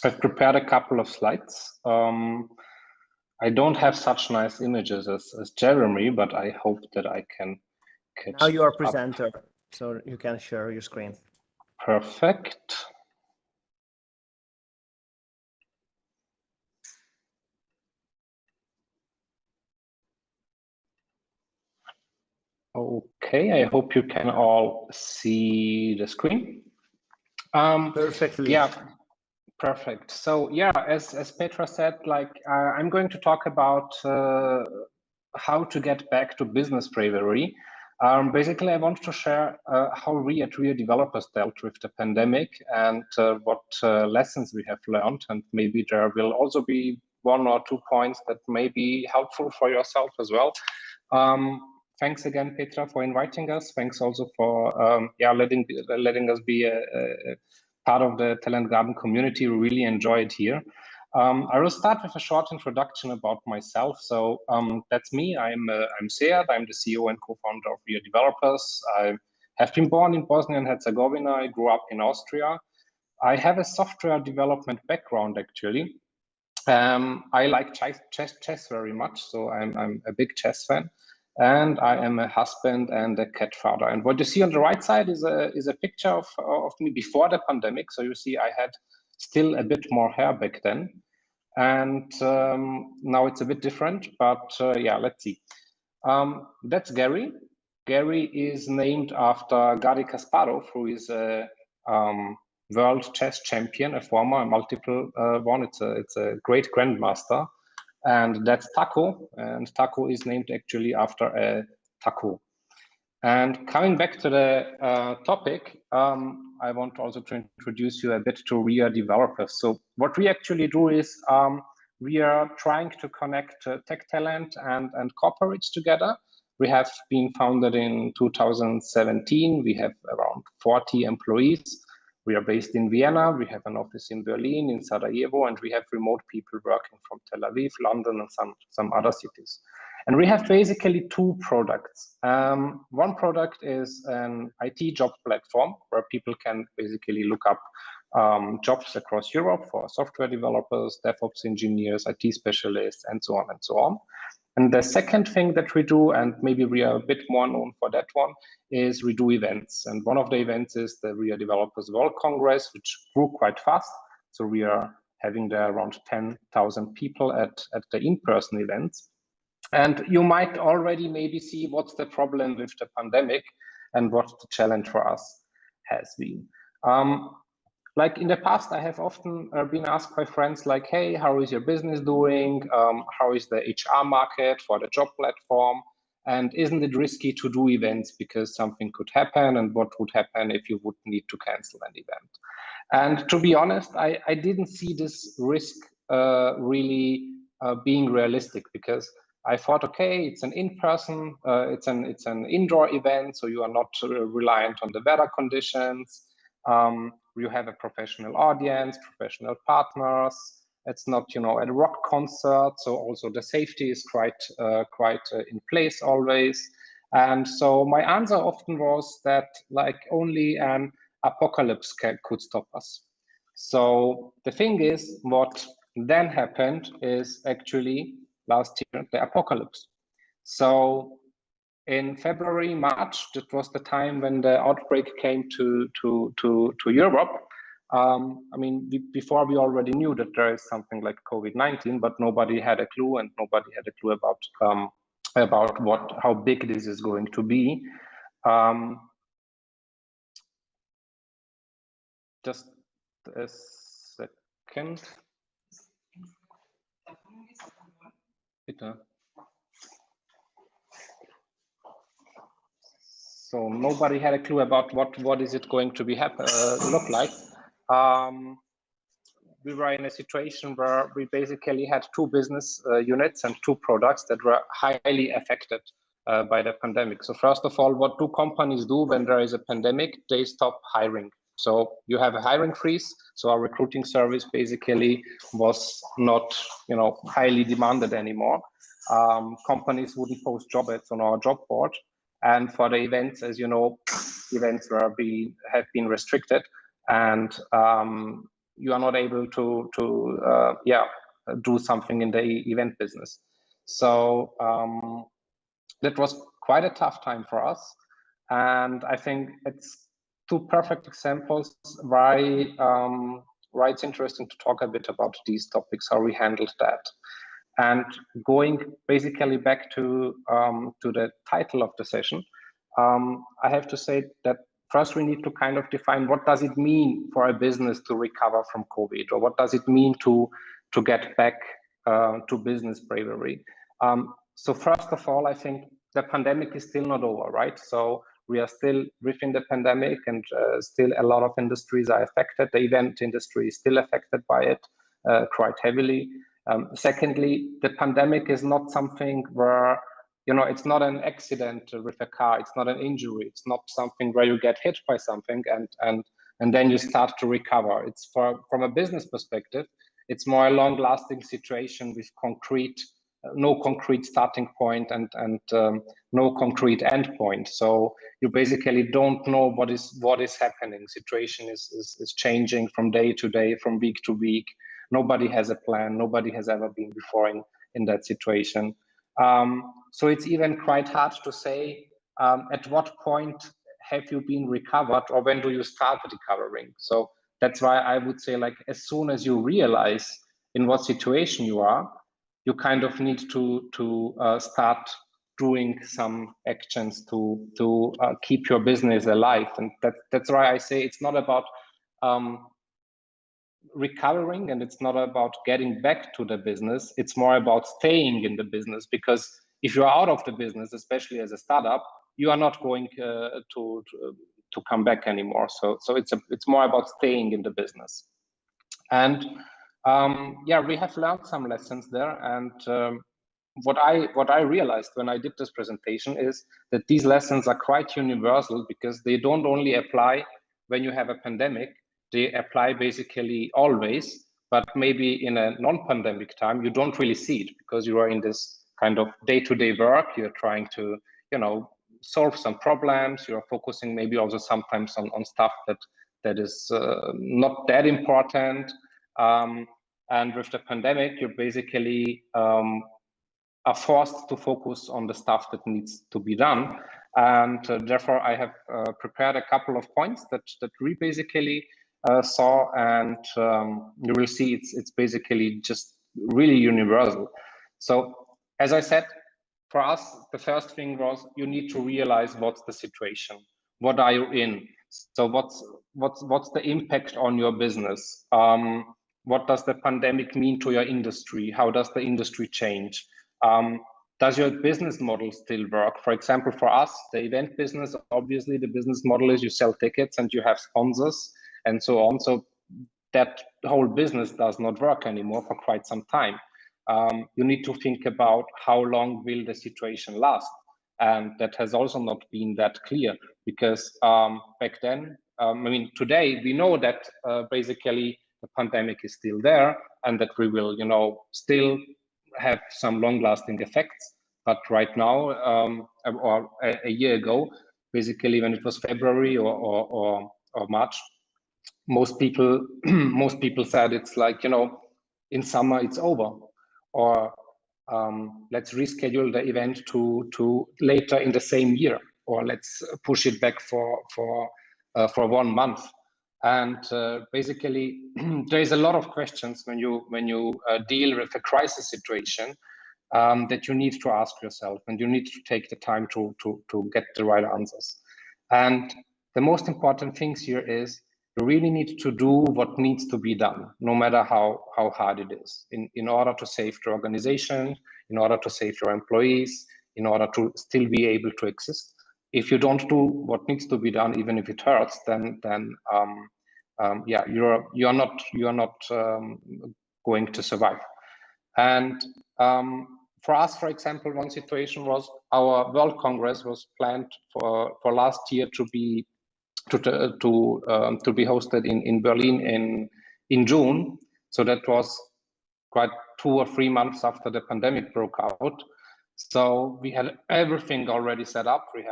S5: I've prepared a couple of slides. I don't have such nice images as Jeremy, but I hope that I can catch
S4: Now you are
S5: up.
S4: presenter, so you can share your screen.
S5: Perfect. Okay, I hope you can all see the screen.
S4: Perfectly.
S5: Yeah, perfect. So yeah, as Petra said, like I'm going to talk about how to get back to business bravery. Basically, I want to share how we at Real Developers dealt with the pandemic and what lessons we have learned. And maybe there will also be 1 or 2 points that may be helpful for yourself as well. Thanks again, Petra, for inviting us. Thanks also for letting us be a part of the Talent Garden community. We really enjoy it here. I will start with a short introduction about myself. So that's me. I'm Sead. I'm the CEO and co-founder of Real Developers. I have been born in Bosnia and Herzegovina. I grew up in Austria. I have a software development background, actually. I like chess very much, so I'm a big chess fan. And I am a husband and a cat father. And what you see on the right side is a picture of me before the pandemic. So you see I had still a bit more hair back then. And now it's a bit different, but yeah, let's see. That's Gary. Gary is named after Garry Kasparov, who is a world chess champion, a former, multiple one. It's a great grandmaster. And that's Taco, and Taco is named actually after a taco. And coming back to the topic, I want also to introduce you a bit to Real Developers. So what we actually do is we are trying to connect tech talent and corporates together. We have been founded in 2017. We have around 40 employees. We are based in Vienna. We have an office in Berlin, in Sarajevo, and we have remote people working from Tel Aviv, London, and some other cities. And we have basically 2 products. One product is an IT job platform where people can basically look up jobs across Europe for software developers, DevOps engineers, IT specialists, and so on and so on. And the second thing that we do, and maybe we are a bit more known for that one, is we do events. And one of the events is the Real Developers World Congress, which grew quite fast. So we are having there around 10,000 people at the in-person events. And you might already maybe see what's the problem with the pandemic and what the challenge for us has been. Like in the past, I have often been asked by friends like, hey, how is your business doing? How is the HR market for the job platform? And isn't it risky to do events because something could happen? And what would happen if you would need to cancel an event? And to be honest, I didn't see this risk really being realistic, because I thought, okay, it's an in-person, it's an indoor event, so you are not reliant on the weather conditions. You have a professional audience, professional partners. It's not, you know, a rock concert, so also the safety is quite in place always. And so my answer often was that like only an apocalypse could stop us. So the thing is, what then happened is actually last year, the apocalypse. So in February, March, that was the time when the outbreak came to Europe. I mean, before we already knew that there is something like COVID-19, but nobody had a clue, and nobody had a clue about how big this is going to be. Just a second. Bitte. So nobody had a clue about what is it going to be look like. We were in a situation where we basically had two business units and two products that were highly affected by the pandemic. So first of all, what do companies do when there is a pandemic? They stop hiring. So you have a hiring freeze. So our recruiting service basically was not, highly demanded anymore. Companies wouldn't post job ads on our job board. And for the events, as you know, events have been restricted, and you are not able to do something in the event business. So that was quite a tough time for us, and I think it's two perfect examples why it's interesting to talk a bit about these topics, how we handled that. And going basically back to the title of the session, I have to say that first we need to kind of define what does it mean for a business to recover from COVID, or what does it mean to get back to business bravery. So first of all, I think the pandemic is still not over, right? So we are still within the pandemic, and still a lot of industries are affected. The event industry is still affected by it quite heavily. Secondly, the pandemic is not something where, it's not an accident with a car. It's not an injury. It's not something where you get hit by something and then you start to recover. It's from a business perspective, it's more a long-lasting situation with no concrete starting point and no concrete end point. So you basically don't know what is happening. Situation is changing from day to day, from week to week. Nobody has a plan. Nobody has ever been before in that situation. So it's even quite hard to say at what point have you been recovered, or when do you start recovering. So that's why I would say, like, as soon as you realize in what situation you are, you kind of need to start doing some actions to keep your business alive. And that's why I say it's not about recovering, and it's not about getting back to the business. It's more about staying in the business, because if you're out of the business, especially as a startup, you are not going to come back anymore. So it's more about staying in the business. And we have learned some lessons there. And what I realized when I did this presentation is that these lessons are quite universal, because they don't only apply when you have a pandemic. They apply basically always, but maybe in a non-pandemic time, you don't really see it, because you are in this kind of day-to-day work. You're trying to, solve some problems. You're focusing maybe also sometimes on stuff that is not that important. And with the pandemic, you basically are forced to focus on the stuff that needs to be done. And therefore, I have prepared a couple of points that we basically saw, and you will see it's basically just really universal. So as I said, for us, the first thing was you need to realize what's the situation. What are you in? So what's the impact on your business? What does the pandemic mean to your industry? How does the industry change? Does your business model still work? For example, for us, the event business, obviously the business model is you sell tickets and you have sponsors and so on. So that whole business does not work anymore for quite some time. You need to think about how long will the situation last. And that has also not been that clear, because back then, today we know that basically the pandemic is still there, and that we will, still have some long-lasting effects. But right now, or a year ago, basically when it was February or March, most people said it's like, you know, in summer it's over, or let's reschedule the event to later in the same year, or let's push it back for 1 month. And basically, there is a lot of questions when you deal with a crisis situation that you need to ask yourself, and you need to take the time to get the right answers. And the most important things here is you really need to do what needs to be done, no matter how hard it is, in order to save the organization, in order to save your employees, in order to still be able to exist. If you don't do what needs to be done, even if it hurts, then yeah, you're not going to survive. And for us, for example, one situation was our World Congress was planned for last year to be hosted in Berlin in June. So that was quite 2 or 3 months after the pandemic broke out. So we had everything already set up. We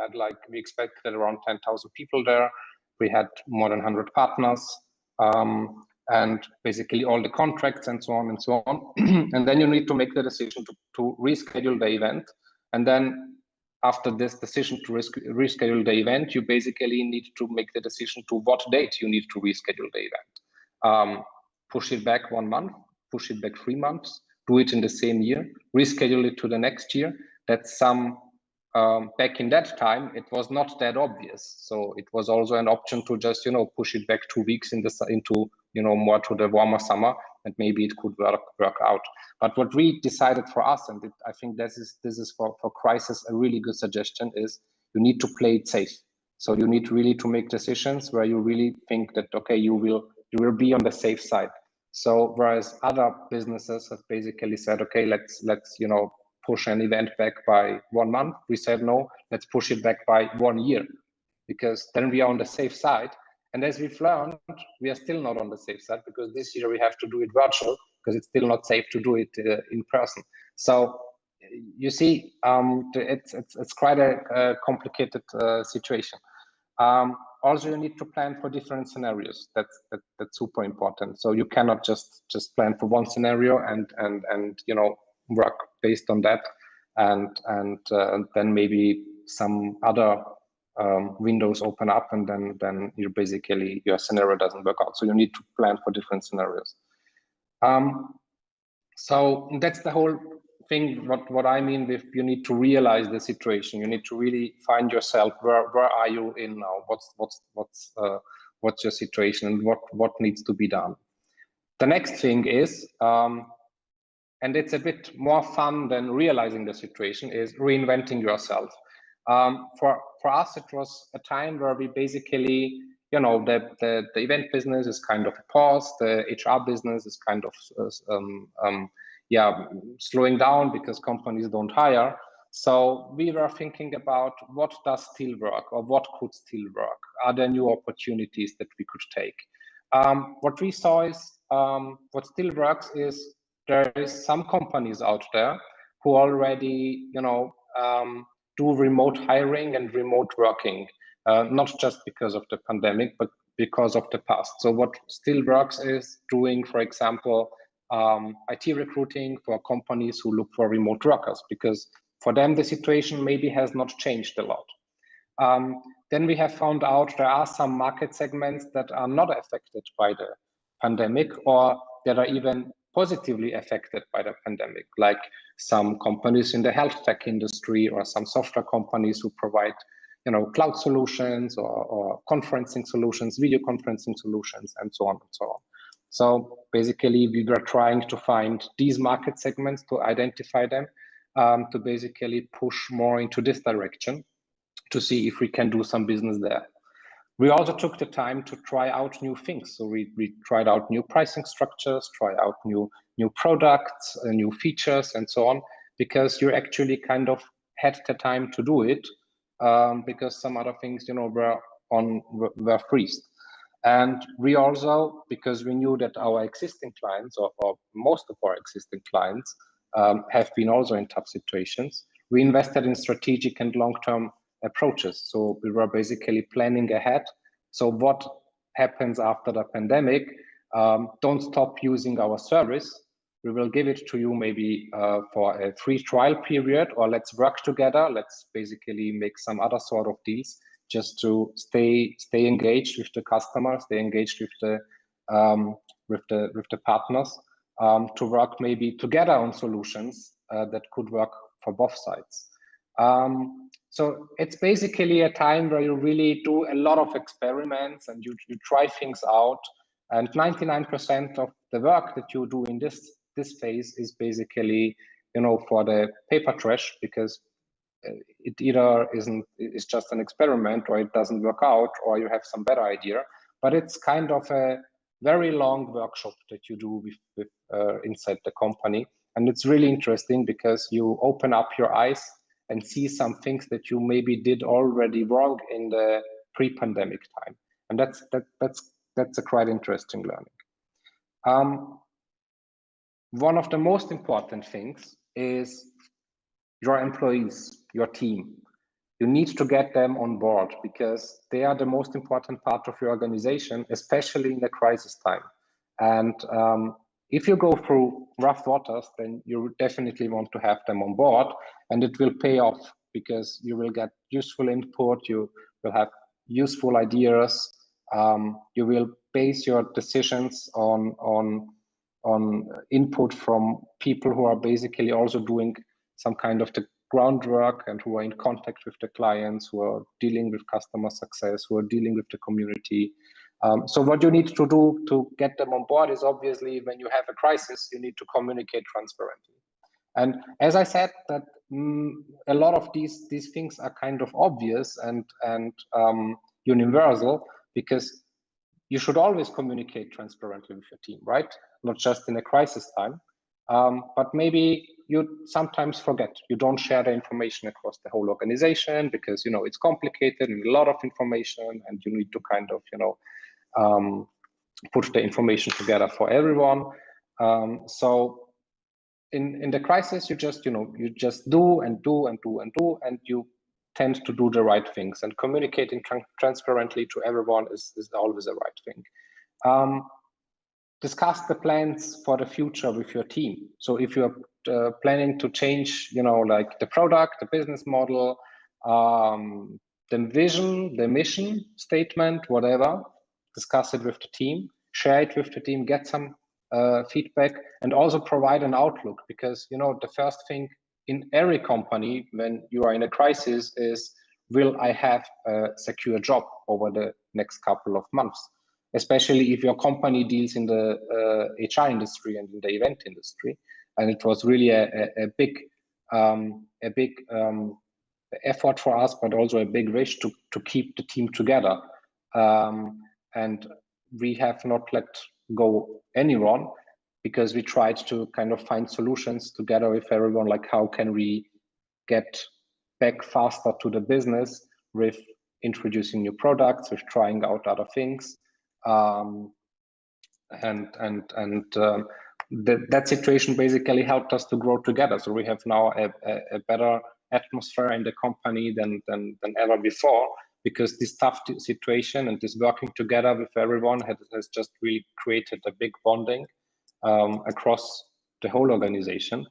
S5: expected around 10,000 people there. We had more than 100 partners, and basically all the contracts and so on and so on. And then you need to make the decision to reschedule the event. And then after this decision to reschedule the event, you basically need to make the decision to what date you need to reschedule the event. Push it back 1 month, push it back 3 months, do it in the same year, reschedule it to the next year. That's back in that time, it was not that obvious. So it was also an option to just, you know, push it back 2 weeks into, you know, more to the warmer summer, and maybe it could work out. But what we decided for us, and I think this is for crisis a really good suggestion, is you need to play it safe. So you need really to make decisions where you really think that, okay, you will be on the safe side. So whereas other businesses have basically said, okay, let's you know, push an event back by 1 month, we said no, let's push it back by 1 year, because then we are on the safe side. And as we've learned, we are still not on the safe side, because this year we have to do it virtual, because it's still not safe to do it in person. So you see, it's quite a complicated situation. Also, you need to plan for different scenarios. That's super important. So you cannot just plan for one scenario and you know, work based on that, and then maybe some other windows open up, and then you're basically, your scenario doesn't work out. So you need to plan for different scenarios. So that's the whole thing. What I mean with, you need to realize the situation. You need to really find yourself. Where are you in now? What's your situation, and what needs to be done? The next thing is, and it's a bit more fun than realizing the situation, is reinventing yourself. For us, it was a time where we basically, you know, the event business is kind of a pause. The HR business is kind of slowing down because companies don't hire. So we were thinking about what does still work, or what could still work. Are there new opportunities that we could take? What we saw is, what still works is, there is some companies out there who already, you know, do remote hiring and remote working, not just because of the pandemic, but because of the past. So what still works is doing, for example, IT recruiting for companies who look for remote workers, because for them the situation maybe has not changed a lot. Then we have found out there are some market segments that are not affected by the pandemic, or that are even positively affected by the pandemic, like some companies in the health tech industry, or some software companies who provide, you know, cloud solutions, or conferencing solutions, video conferencing solutions, and so on and so on. So basically, we were trying to find these market segments, to identify them, to basically push more into this direction, to see if we can do some business there. We also took the time to try out new things. So we tried out new pricing structures, try out new products, new features, and so on, because you actually kind of had the time to do it, because some other things, you know, were freezed. And we also, because we knew that our existing clients, or most of our existing clients, have been also in tough situations, we invested in strategic and long-term approaches. So we were basically planning ahead. So what happens after the pandemic? Don't stop using our service. We will give it to you maybe for a free trial period, or let's work together. Let's basically make some other sort of deals just to stay engaged with the customer, stay engaged with the partners, to work maybe together on solutions that could work for both sides. So it's basically a time where you really do a lot of experiments and you try things out. And 99% of the work that you do in this phase is basically, for the paper trash, because it either is just an experiment, or it doesn't work out, or you have some better idea. But it's kind of a very long workshop that you do with inside the company, and it's really interesting because you open up your eyes and see some things that you maybe did already wrong in the pre-pandemic time, and that's a quite interesting learning. One of the most important things is your employees, your team. You need to get them on board because they are the most important part of your organization, especially in the crisis time. And if you go through rough waters, then you definitely want to have them on board, and it will pay off because you will get useful input, you will have useful ideas, you will base your decisions on input from people who are basically also doing some kind of the groundwork and who are in contact with the clients, who are dealing with customer success, who are dealing with the community. So what you need to do to get them on board is obviously when you have a crisis, you need to communicate transparently. And as I said, that a lot of these things are kind of obvious and universal, because you should always communicate transparently with your team, right? Not just in a crisis time, but maybe you sometimes forget. You don't share the information across the whole organization because, it's complicated and a lot of information, and you need to kind of, put the information together for everyone. So in the crisis, you just, you just do and do and do and do, and you tend to do the right things, and communicating transparently to everyone is always the right thing. Discuss the plans for the future with your team. So if you're planning to change, like the product, the business model, the vision, the mission statement, whatever, discuss it with the team, share it with the team, get some feedback, and also provide an outlook, because, the first thing in every company when you are in a crisis is, will I have a secure job over the next couple of months? Especially if your company deals in the HR industry and in the event industry. And it was really a big effort for us, but also a big wish to keep the team together. And we have not let go anyone, because we tried to kind of find solutions together with everyone, like how can we get back faster to the business with introducing new products, with trying out other things. That situation basically helped us to grow together. So we have now a better atmosphere in the company than ever before, because this tough situation and this working together with everyone has just really created a big bonding across the whole organization.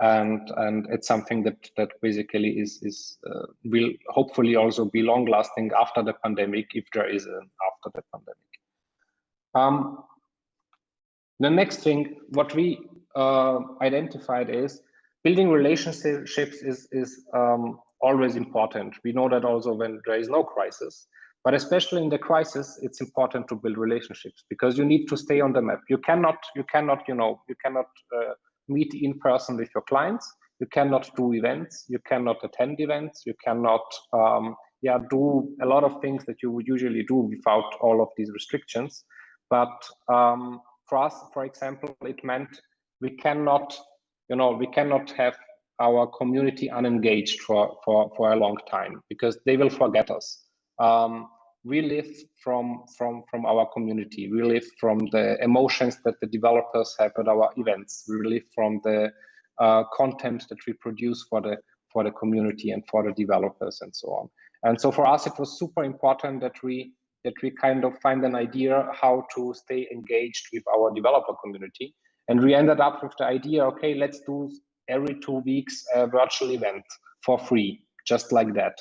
S5: And it's something that basically will hopefully also be long lasting after the pandemic, if there is an after the pandemic. The next thing, what we identified is building relationships is always important. We know that also when there is no crisis, but especially in the crisis, it's important to build relationships, because you need to stay on the map. You cannot meet in person with your clients. You cannot do events. You cannot attend events. You cannot do a lot of things that you would usually do without all of these restrictions. But for us, for example, it meant we cannot have our community unengaged for a long time, because they will forget us. We live from our community. We live from the emotions that the developers have at our events. We live from the content that we produce for for the community and for the developers and so on. And so for us, it was super important that we kind of find an idea how to stay engaged with our developer community. And we ended up with the idea, okay, let's do every 2 weeks a virtual event for free, just like that.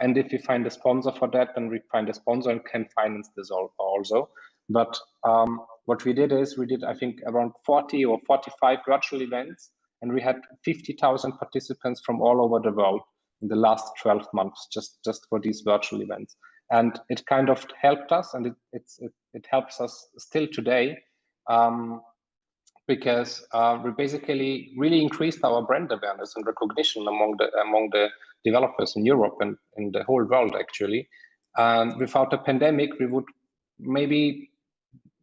S5: And if we find a sponsor for that, then we find a sponsor and can finance this also. But what we did is we did, I think, around 40 or 45 virtual events, and we had 50,000 participants from all over the world in the last 12 months, just for these virtual events. And it kind of helped us, and it helps us still today, because we basically really increased our brand awareness and recognition among the developers in Europe and in the whole world, actually. And without the pandemic, we would maybe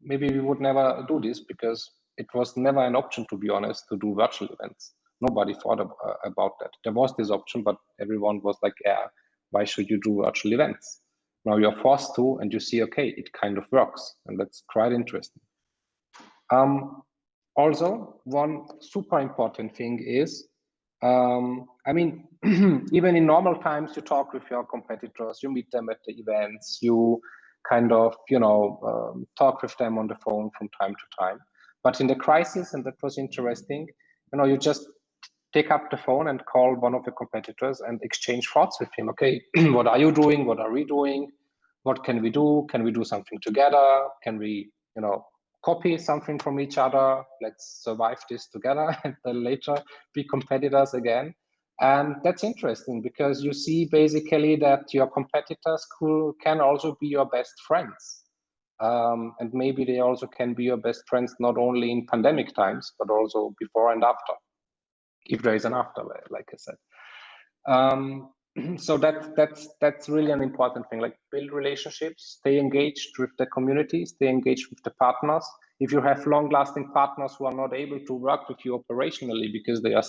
S5: we would never do this, because it was never an option, to be honest, to do virtual events. Nobody thought about that. There was this option, but everyone was like, yeah, why should you do virtual events? Now you're forced to, and you see, okay, it kind of works, and that's quite interesting. Also, one super important thing is, I mean, even in normal times, you talk with your competitors, you meet them at the events, you kind of, you know, talk with them on the phone from time to time. But in the crisis, and that was interesting, you know, you just take up the phone and call one of the competitors and exchange thoughts with him. Okay, what are you doing? What are we doing? What can we do? Can we do something together? Can we, you know, copy something from each other? Let's survive this together and then later be competitors again. And that's interesting, because you see basically that your competitors can also be your best friends. And maybe they also can be your best friends, not only in pandemic times, but also before and after, if there is an after, like I said. So that's really an important thing, like build relationships, stay engaged with the community, stay engaged with the partners. If you have long-lasting partners who are not able to work with you operationally because they are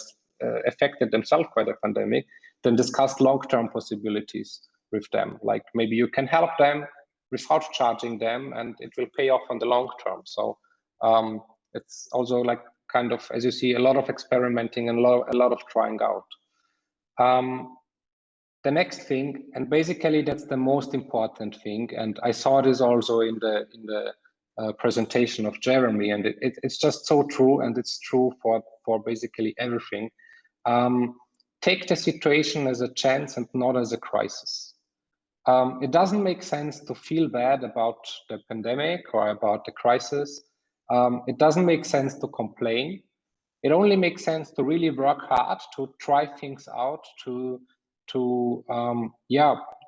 S5: affected themselves by the pandemic, then discuss long-term possibilities with them. Like maybe you can help them without charging them, and it will pay off on the long term. So it's also like kind of, as you see, a lot of experimenting and a lot of trying out. The next thing, and basically that's the most important thing, and I saw this also in the presentation of Jeremy, and it's just so true, and it's true for basically everything. Take the situation as a chance and not as a crisis. It doesn't make sense to feel bad about the pandemic or about the crisis. It doesn't make sense to complain. It only makes sense to really work hard, to try things out, to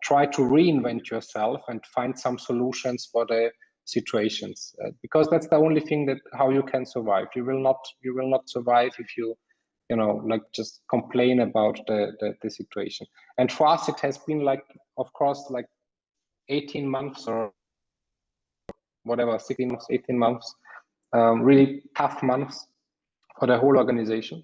S5: try to reinvent yourself and find some solutions for the situations, because that's the only thing that how you can survive. You will not survive if you know, like just complain about the situation. And for us, it has been like, of course, like 18 months or whatever, 16 months, 18 months, really tough months for the whole organization.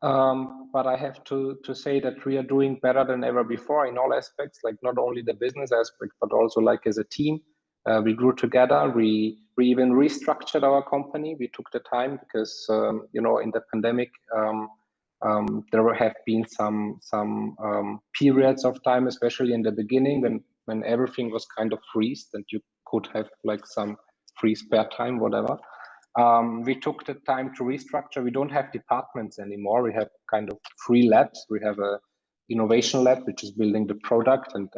S5: But I have to say that we are doing better than ever before in all aspects, like not only the business aspect, but also like as a team. We grew together. We even restructured our company. We took the time because, you know, in the pandemic, there have been some periods of time, especially in the beginning when everything was kind of freezed and you could have like some free spare time, whatever. We took the time to restructure. We don't have departments anymore. We have kind of 3 labs. We have a innovation lab, which is building the product and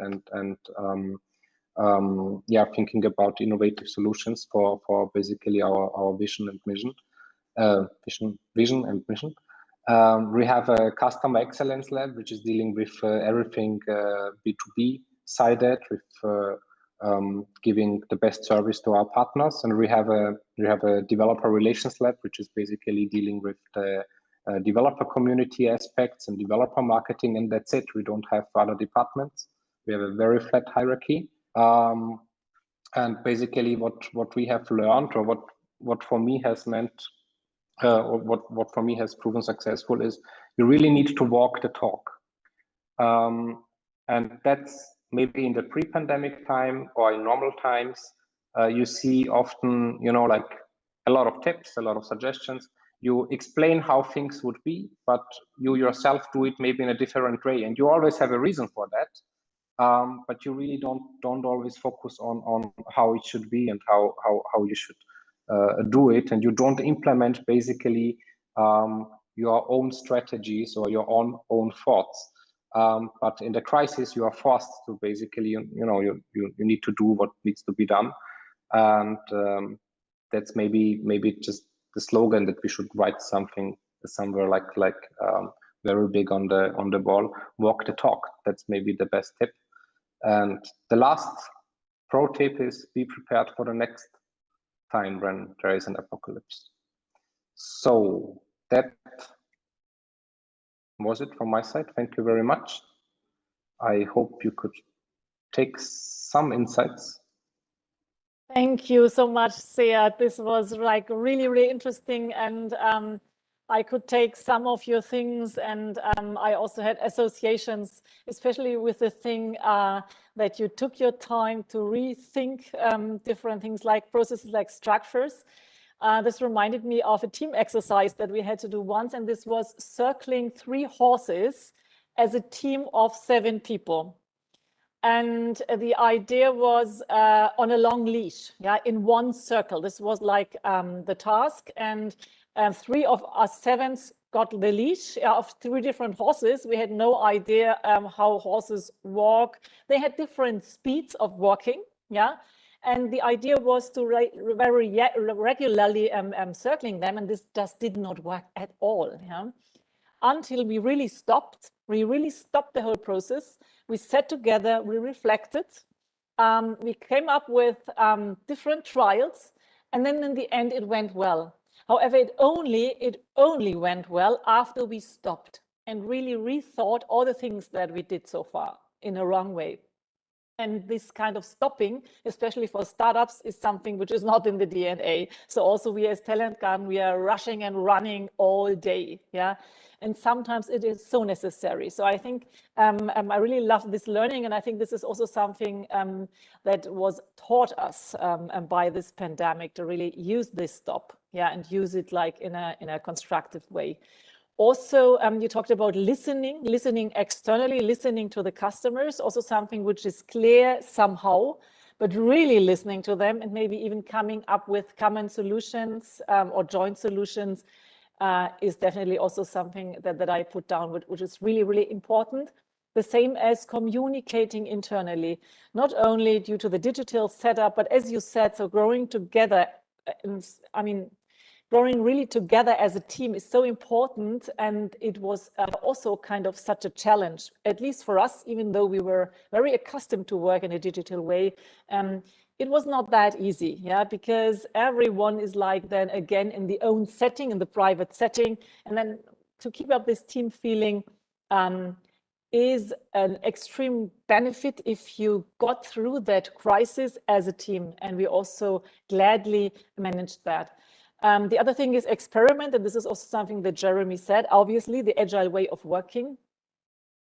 S5: thinking about innovative solutions for basically our vision and mission. Vision and mission. We have a customer excellence lab, which is dealing with everything B2B sided, with giving the best service to our partners. And we have a developer relations lab, which is basically dealing with the developer community aspects and developer marketing, and that's it. We don't have other departments. We have a very flat hierarchy. And basically what we have learned, or what for me has meant, or what for me has proven successful, is you really need to walk the talk. And that's maybe in the pre-pandemic time or in normal times, you see often, you know, like a lot of tips, a lot of suggestions. you explain how things would be, but you yourself do it maybe in a different way, and you always have a reason for that. But you really don't always focus on how it should be and how you should do it, and you don't implement basically your own strategies or your own thoughts. But in the crisis, you are forced to basically, you need to do what needs to be done, and that's maybe just the slogan that we should write something somewhere like very big on the wall. Walk the talk. That's maybe the best tip. And the last pro tip is be prepared for the next time when there is an apocalypse. So that was it from my side. Thank you very much. I hope you could take some insights.
S1: Thank you so much, Seat. This was like really, really interesting, and I could take some of your things, and I also had associations, especially with the thing that you took your time to rethink different things like processes, like structures. This reminded me of a team exercise that we had to do once, and this was circling 3 horses as a team of 7 people. And the idea was on a long leash, yeah, in one circle. This was like the task, and 3 of us 7s got the leash of 3 different horses. We had no idea how horses walk. They had different speeds of walking, yeah. And the idea was to very regularly circling them, and this just did not work at all, yeah. Until we really stopped. We really stopped the whole process. We sat together, we reflected, we came up with different trials, and then in the end it went well. However, it only went well after we stopped and really rethought all the things that we did so far in a wrong way. And this kind of stopping, especially for startups, is something which is not in the DNA. So also we as Talent Garden, we are rushing and running all day, yeah. And sometimes it is so necessary. So I think I really love this learning, and I think this is also something that was taught us by this pandemic, to really use this stop, yeah, and use it like in a constructive way. Also, you talked about listening externally, listening to the customers, also something which is clear somehow, but really listening to them and maybe even coming up with common solutions or joint solutions is definitely also something that I put down, which is really, really important. The same as communicating internally, not only due to the digital setup, but as you said, so growing together, I mean, growing really together as a team is so important, and it was also kind of such a challenge, at least for us, even though we were very accustomed to work in a digital way. It was not that easy, yeah, because everyone is like then again in the own setting, in the private setting, and then to keep up this team feeling is an extreme benefit if you got through that crisis as a team, and we also gladly managed that. The other thing is experiment, and this is also something that Jeremy said, obviously the agile way of working,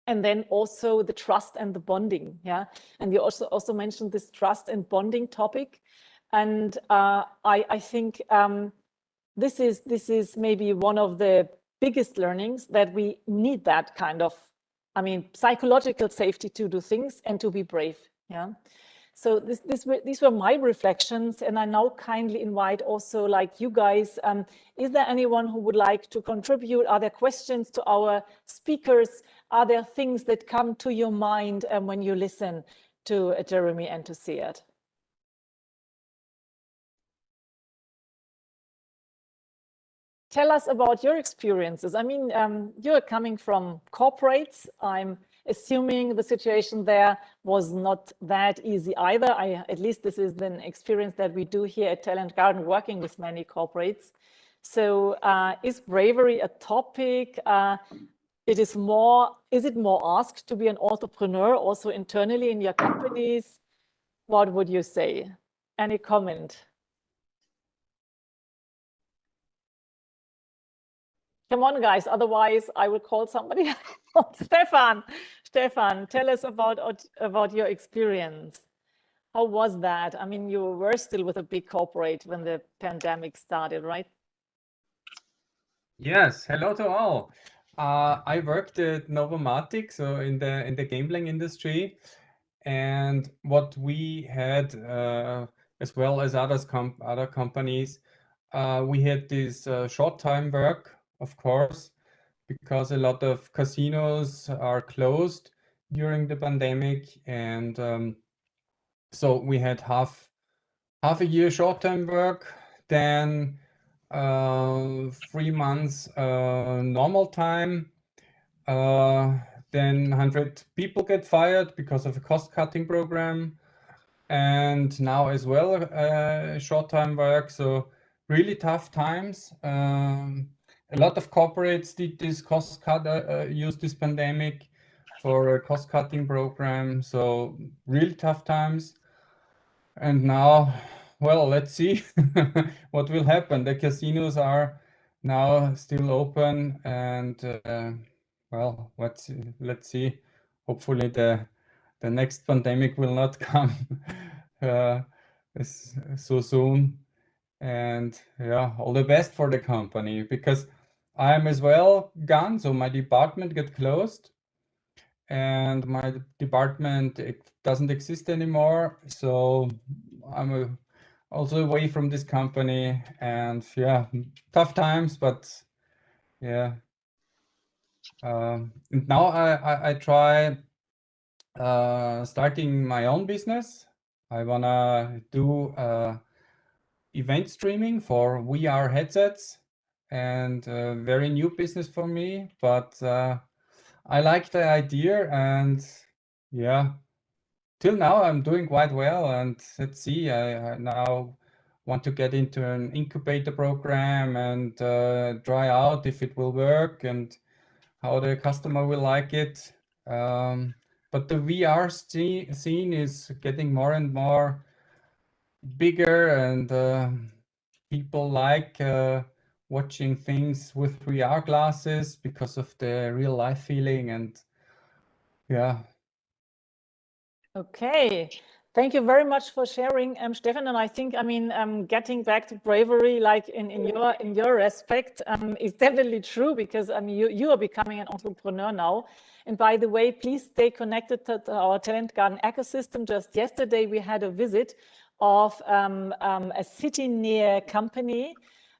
S1: and then also the trust and the bonding, yeah. And you also mentioned this trust and bonding topic, and I think this is maybe one of the biggest learnings, that we need that kind of, I mean, psychological safety to do things and to be brave, yeah. So these were my reflections, and I now kindly invite also like you guys, is there anyone who would like to contribute? Are there questions to our speakers? Are there things that come to your mind when you listen to Jeremy and to Seat? Tell us about your experiences. I mean, you're coming from corporates. I'm assuming the situation there was not that easy either. At least this is an experience that we do here at Talent Garden, working with many corporates. So is bravery a topic? Is it more asked to be an entrepreneur also internally in your companies? What would you say? Any comment? Come on, guys, otherwise I will call somebody else. Stefan, tell us about your experience. How was that? I mean, you were still with a big corporate when the pandemic started, right?
S6: Yes, hello to all. I worked at Novomatic, so in the gambling industry, and what we had, as well as other companies, we had this short-time work, of course, because a lot of casinos are closed during the pandemic, and so we had half a year short-time work, then 3 months normal time, then 100 people get fired because of a cost-cutting program, and now as well short-time work. So really tough times. A lot of corporates did this use this pandemic for a cost-cutting program. So really tough times. And now, well, let's see what will happen. The casinos are now still open, and well, let's see. Hopefully, the next pandemic will not come so soon. And yeah, all the best for the company, because I am as well gone. So my department got closed, and my department doesn't exist anymore. So I'm also away from this company, and yeah, tough times, but yeah. And now I try starting my own business. I wanna do event streaming for VR headsets, and very new business for me, but I like the idea, and yeah, till now I'm doing quite well. And let's see, I now want to get into an incubator program and try out if it will work and how the customer will like it. But the VR scene is getting more and more bigger, and people like watching things with VR glasses because of the real life feeling. And yeah.
S1: Okay. Thank you very much for sharing, Stefan. And I think, I mean, getting back to bravery, like in your aspect, is definitely true, because I mean, you are becoming an entrepreneur now. And by the way, please stay connected to our Talent Garden ecosystem. Just yesterday, we had a visit of a city near company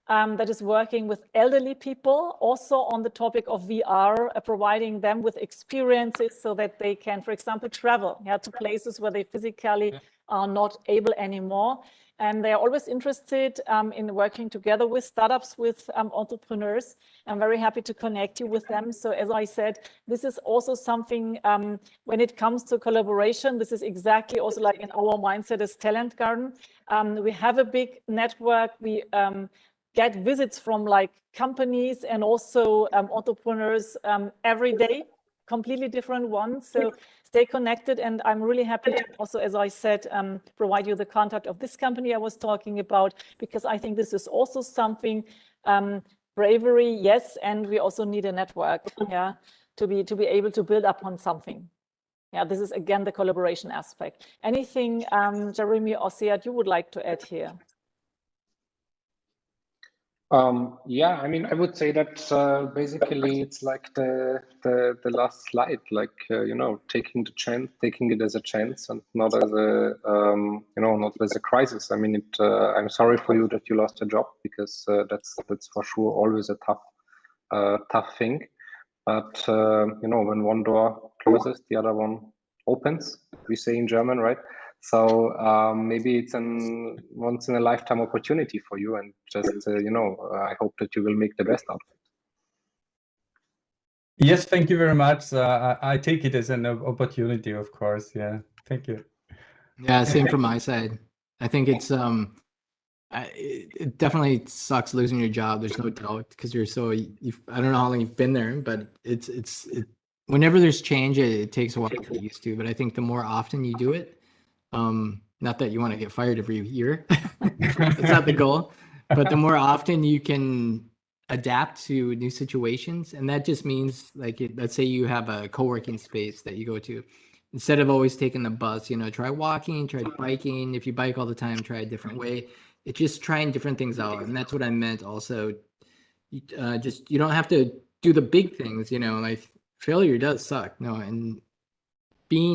S1: that is working with elderly people, also on the topic of VR, providing them with experiences so that they can, for example, travel to places where they physically are not able anymore. And they are always interested in working together with startups, with entrepreneurs. I'm very happy to connect you with them. So as I said, this is also something when it comes to collaboration, this is exactly also like in our mindset as Talent Garden. We have a big network. We get visits from like companies and also entrepreneurs every day, completely different ones. So stay connected, and I'm really happy to also, as I said, provide you the contact of this company I was talking about, because I think this is also something, bravery, yes, and we also need a network, to be able to build upon something. Yeah, this is again the collaboration aspect. Anything, Jeremy or Sead, you would like to add here?
S5: Yeah, I mean, I would say that basically it's like the last slide, like you know, taking the chance, taking it as a chance, and not as a you know, not as a crisis. I mean, I'm sorry for you that you lost your job, because that's for sure always a tough thing. But you know, when one door closes, the other one opens. We say in German, right? So maybe it's an once in a lifetime opportunity for you, and just you know, I hope that you will make the best out of it.
S6: Yes, thank you very much. I take it as an opportunity, of course. Yeah, thank you.
S3: Yeah, same from my side. I think it's it definitely sucks losing your job. There's no doubt, because you're so. I don't know how long you've been there, but it's whenever there's change, it takes a while to get used to. But I think the more often you do it, not that you want to get fired every year, that's not the goal, but the more often you can adapt to new situations, and that just means like let's say you have a co-working space that you go to. Instead of always taking the bus, you know, try walking, try biking. If you bike all the time, try a different way. It's just trying different things out. And that's what I meant also. you don't have to do the big things, you know, like failure does suck. No, and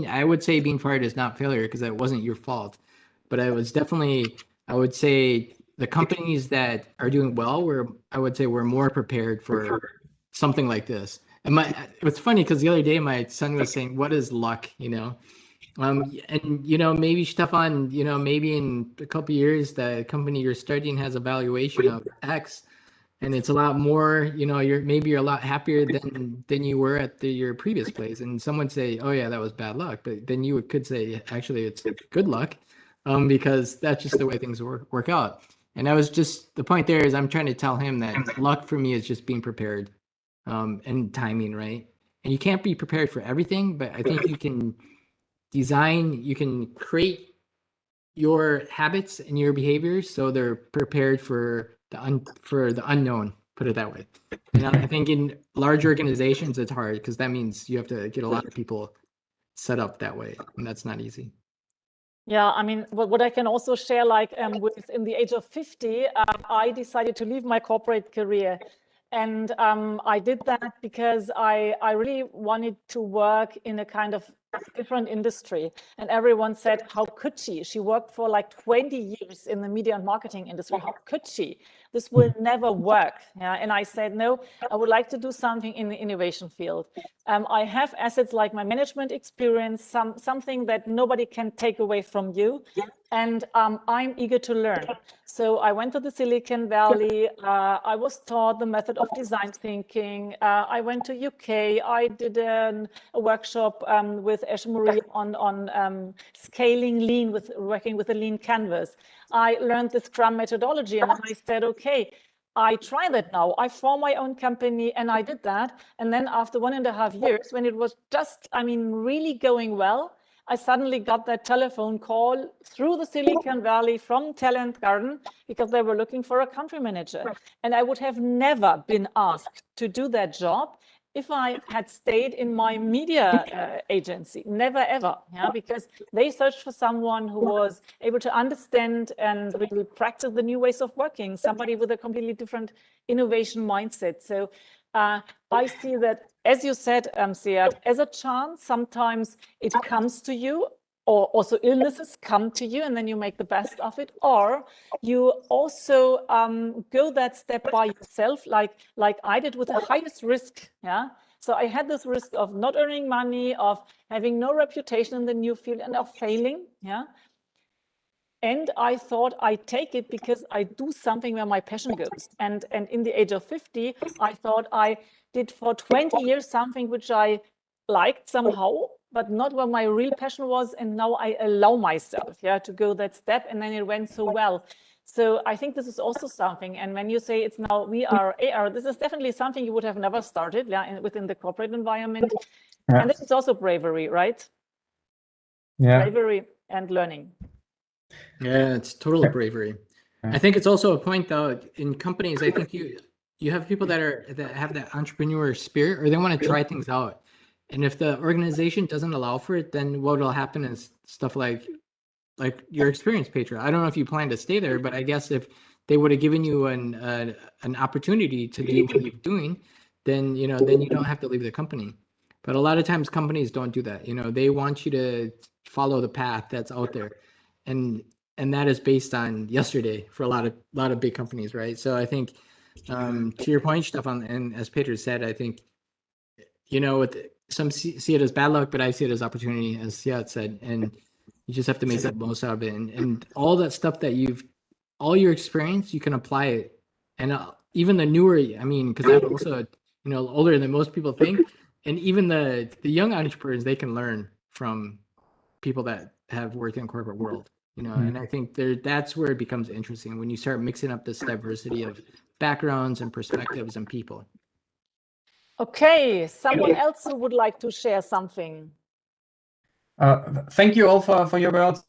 S3: I would say being fired is not failure because that wasn't your fault, but I would say the companies that are doing well were more prepared for something like this. And it's funny because the other day my son was saying, "What is luck?" You know, and you know, maybe Stefan, you know, maybe in a couple of years the company you're starting has a valuation of X, and it's a lot more, you know, you're a lot happier than you were at your previous place. And someone say, "Oh yeah, that was bad luck," but then you could say, "Actually, it's good luck," because that's just the way things work out. And that was just the point. There is, I'm trying to tell him that luck for me is just being prepared, and timing, right? And you can't be prepared for everything, but I think you can create your habits and your behaviors so they're prepared for the unknown, put it that way. And I think in large organizations it's hard because that means you have to get a lot of people set up that way, and that's not easy.
S1: Yeah, I mean, what I can also share, like in the age of 50, I decided to leave my corporate career. And I did that because I really wanted to work in a kind of different industry. And everyone said, how could she? She worked for like 20 years in the media and marketing industry. How could she? This will never work. Yeah? And I said, no, I would like to do something in the innovation field. I have assets like my management experience, something that nobody can take away from you. And I'm eager to learn. So I went to the Silicon Valley. I was taught the method of design thinking. I went to UK. I did a workshop with AHMETOVIC on scaling lean, working with a lean canvas. I learned the Scrum methodology, and I said, okay, I try that now. I form my own company, and I did that. And then after 1.5 years, when it was just, I mean, really going well, I suddenly got that telephone call through the Silicon Valley from Talent Garden because they were looking for a country manager. And I would have never been asked to do that job if I had stayed in my media agency. Never, ever, yeah, because they searched for someone who was able to understand and really practice the new ways of working, somebody with a completely different innovation mindset. So I see that, as you said, Sead, as a chance. Sometimes it comes to you, or also illnesses come to you, and then you make the best of it. Or you also go that step by yourself, like I did with the highest risk. Yeah. So I had this risk of not earning money, of having no reputation in the new field, and of failing. Yeah. And I thought I take it because I do something where my passion goes. And in the age of 50, I thought I did for 20 years something which I liked somehow, but not where my real passion was. And now I allow myself, yeah, to go that step. And then it went so well. So I think this is also something. And when you say it's now we are AR, this is definitely something you would have never started, yeah, within the corporate environment. Yeah. And this is also bravery, right? Yeah. Bravery and learning.
S3: Yeah, it's total bravery. I think it's also a point though in companies. I think you have people that have that entrepreneur spirit, or they want to try things out. And if the organization doesn't allow for it, then what will happen is stuff like your experience, Petra. I don't know if you plan to stay there, but I guess if they would have given you an opportunity to do what you're doing, then you don't have to leave the company. But a lot of times companies don't do that. You know, they want you to follow the path that's out there, and that is based on yesterday for a lot of big companies, right? So I think to your point, Stefan, and as Peter said, I think with some see it as bad luck, but I see it as opportunity, as Sead said, and you just have to make the most out of it. And all that stuff that all your experience, you can apply it. And even the newer, I mean, because I'm also older than most people think, and even the young entrepreneurs, they can learn from people that have worked in corporate world. And I think that's where it becomes interesting when you start mixing up this diversity of backgrounds and perspectives and people.
S1: Okay, someone else who would like to share something.
S6: Thank you all for your words,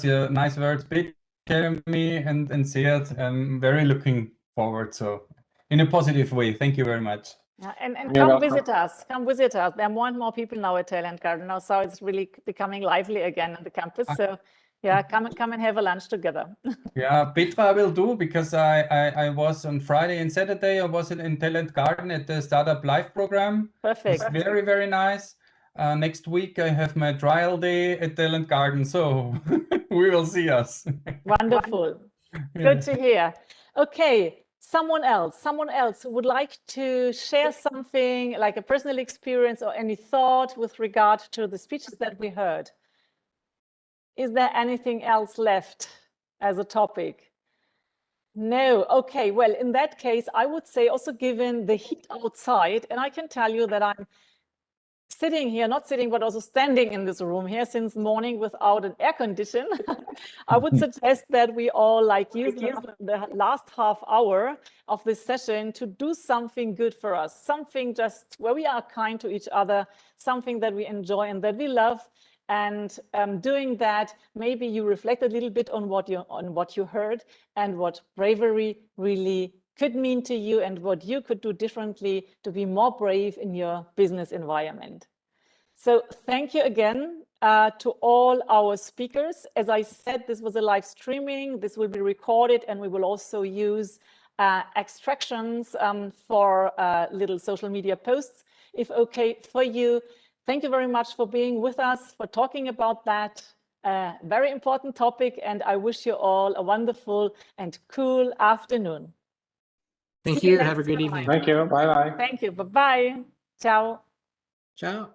S6: your nice words, Peter, me, and Sead. I'm very looking forward, so in a positive way. Thank you very much.
S1: Yeah, and come visit us. Come visit us. There are more and more people now at Talent Garden now, so it's really becoming lively again on the campus. So Yeah, come and have a lunch together.
S6: Yeah, Petra I will do because I was on Friday and Saturday. I was in Talent Garden at the Startup Live program.
S1: Perfect.
S6: It's very, very nice. Next week I have my trial day at Talent Garden, so we will see us.
S1: Wonderful. Good to hear. Okay, someone else would like to share something like a personal experience or any thought with regard to the speeches that we heard. Is there anything else left as a topic? No. Okay, well, in that case, I would say also given the heat outside, and I can tell you that I'm sitting here, not sitting, but also standing in this room here since morning without an air condition. I would suggest that we all use the last half hour of this session to do something good for us, something just where we are kind to each other, something that we enjoy and that we love. And doing that, maybe you reflect a little bit on what you heard and what bravery really could mean to you and what you could do differently to be more brave in your business environment. So thank you again to all our speakers. As I said, this was a live streaming. This will be recorded, and we will also use extractions for little social media posts, if okay for you. Thank you very much for being with us, for talking about that very important topic, and I wish you all a wonderful and cool afternoon.
S3: Thank you. Have a good evening.
S5: Thank you. Bye-bye.
S1: Thank you. Bye-bye. Ciao.
S3: Ciao.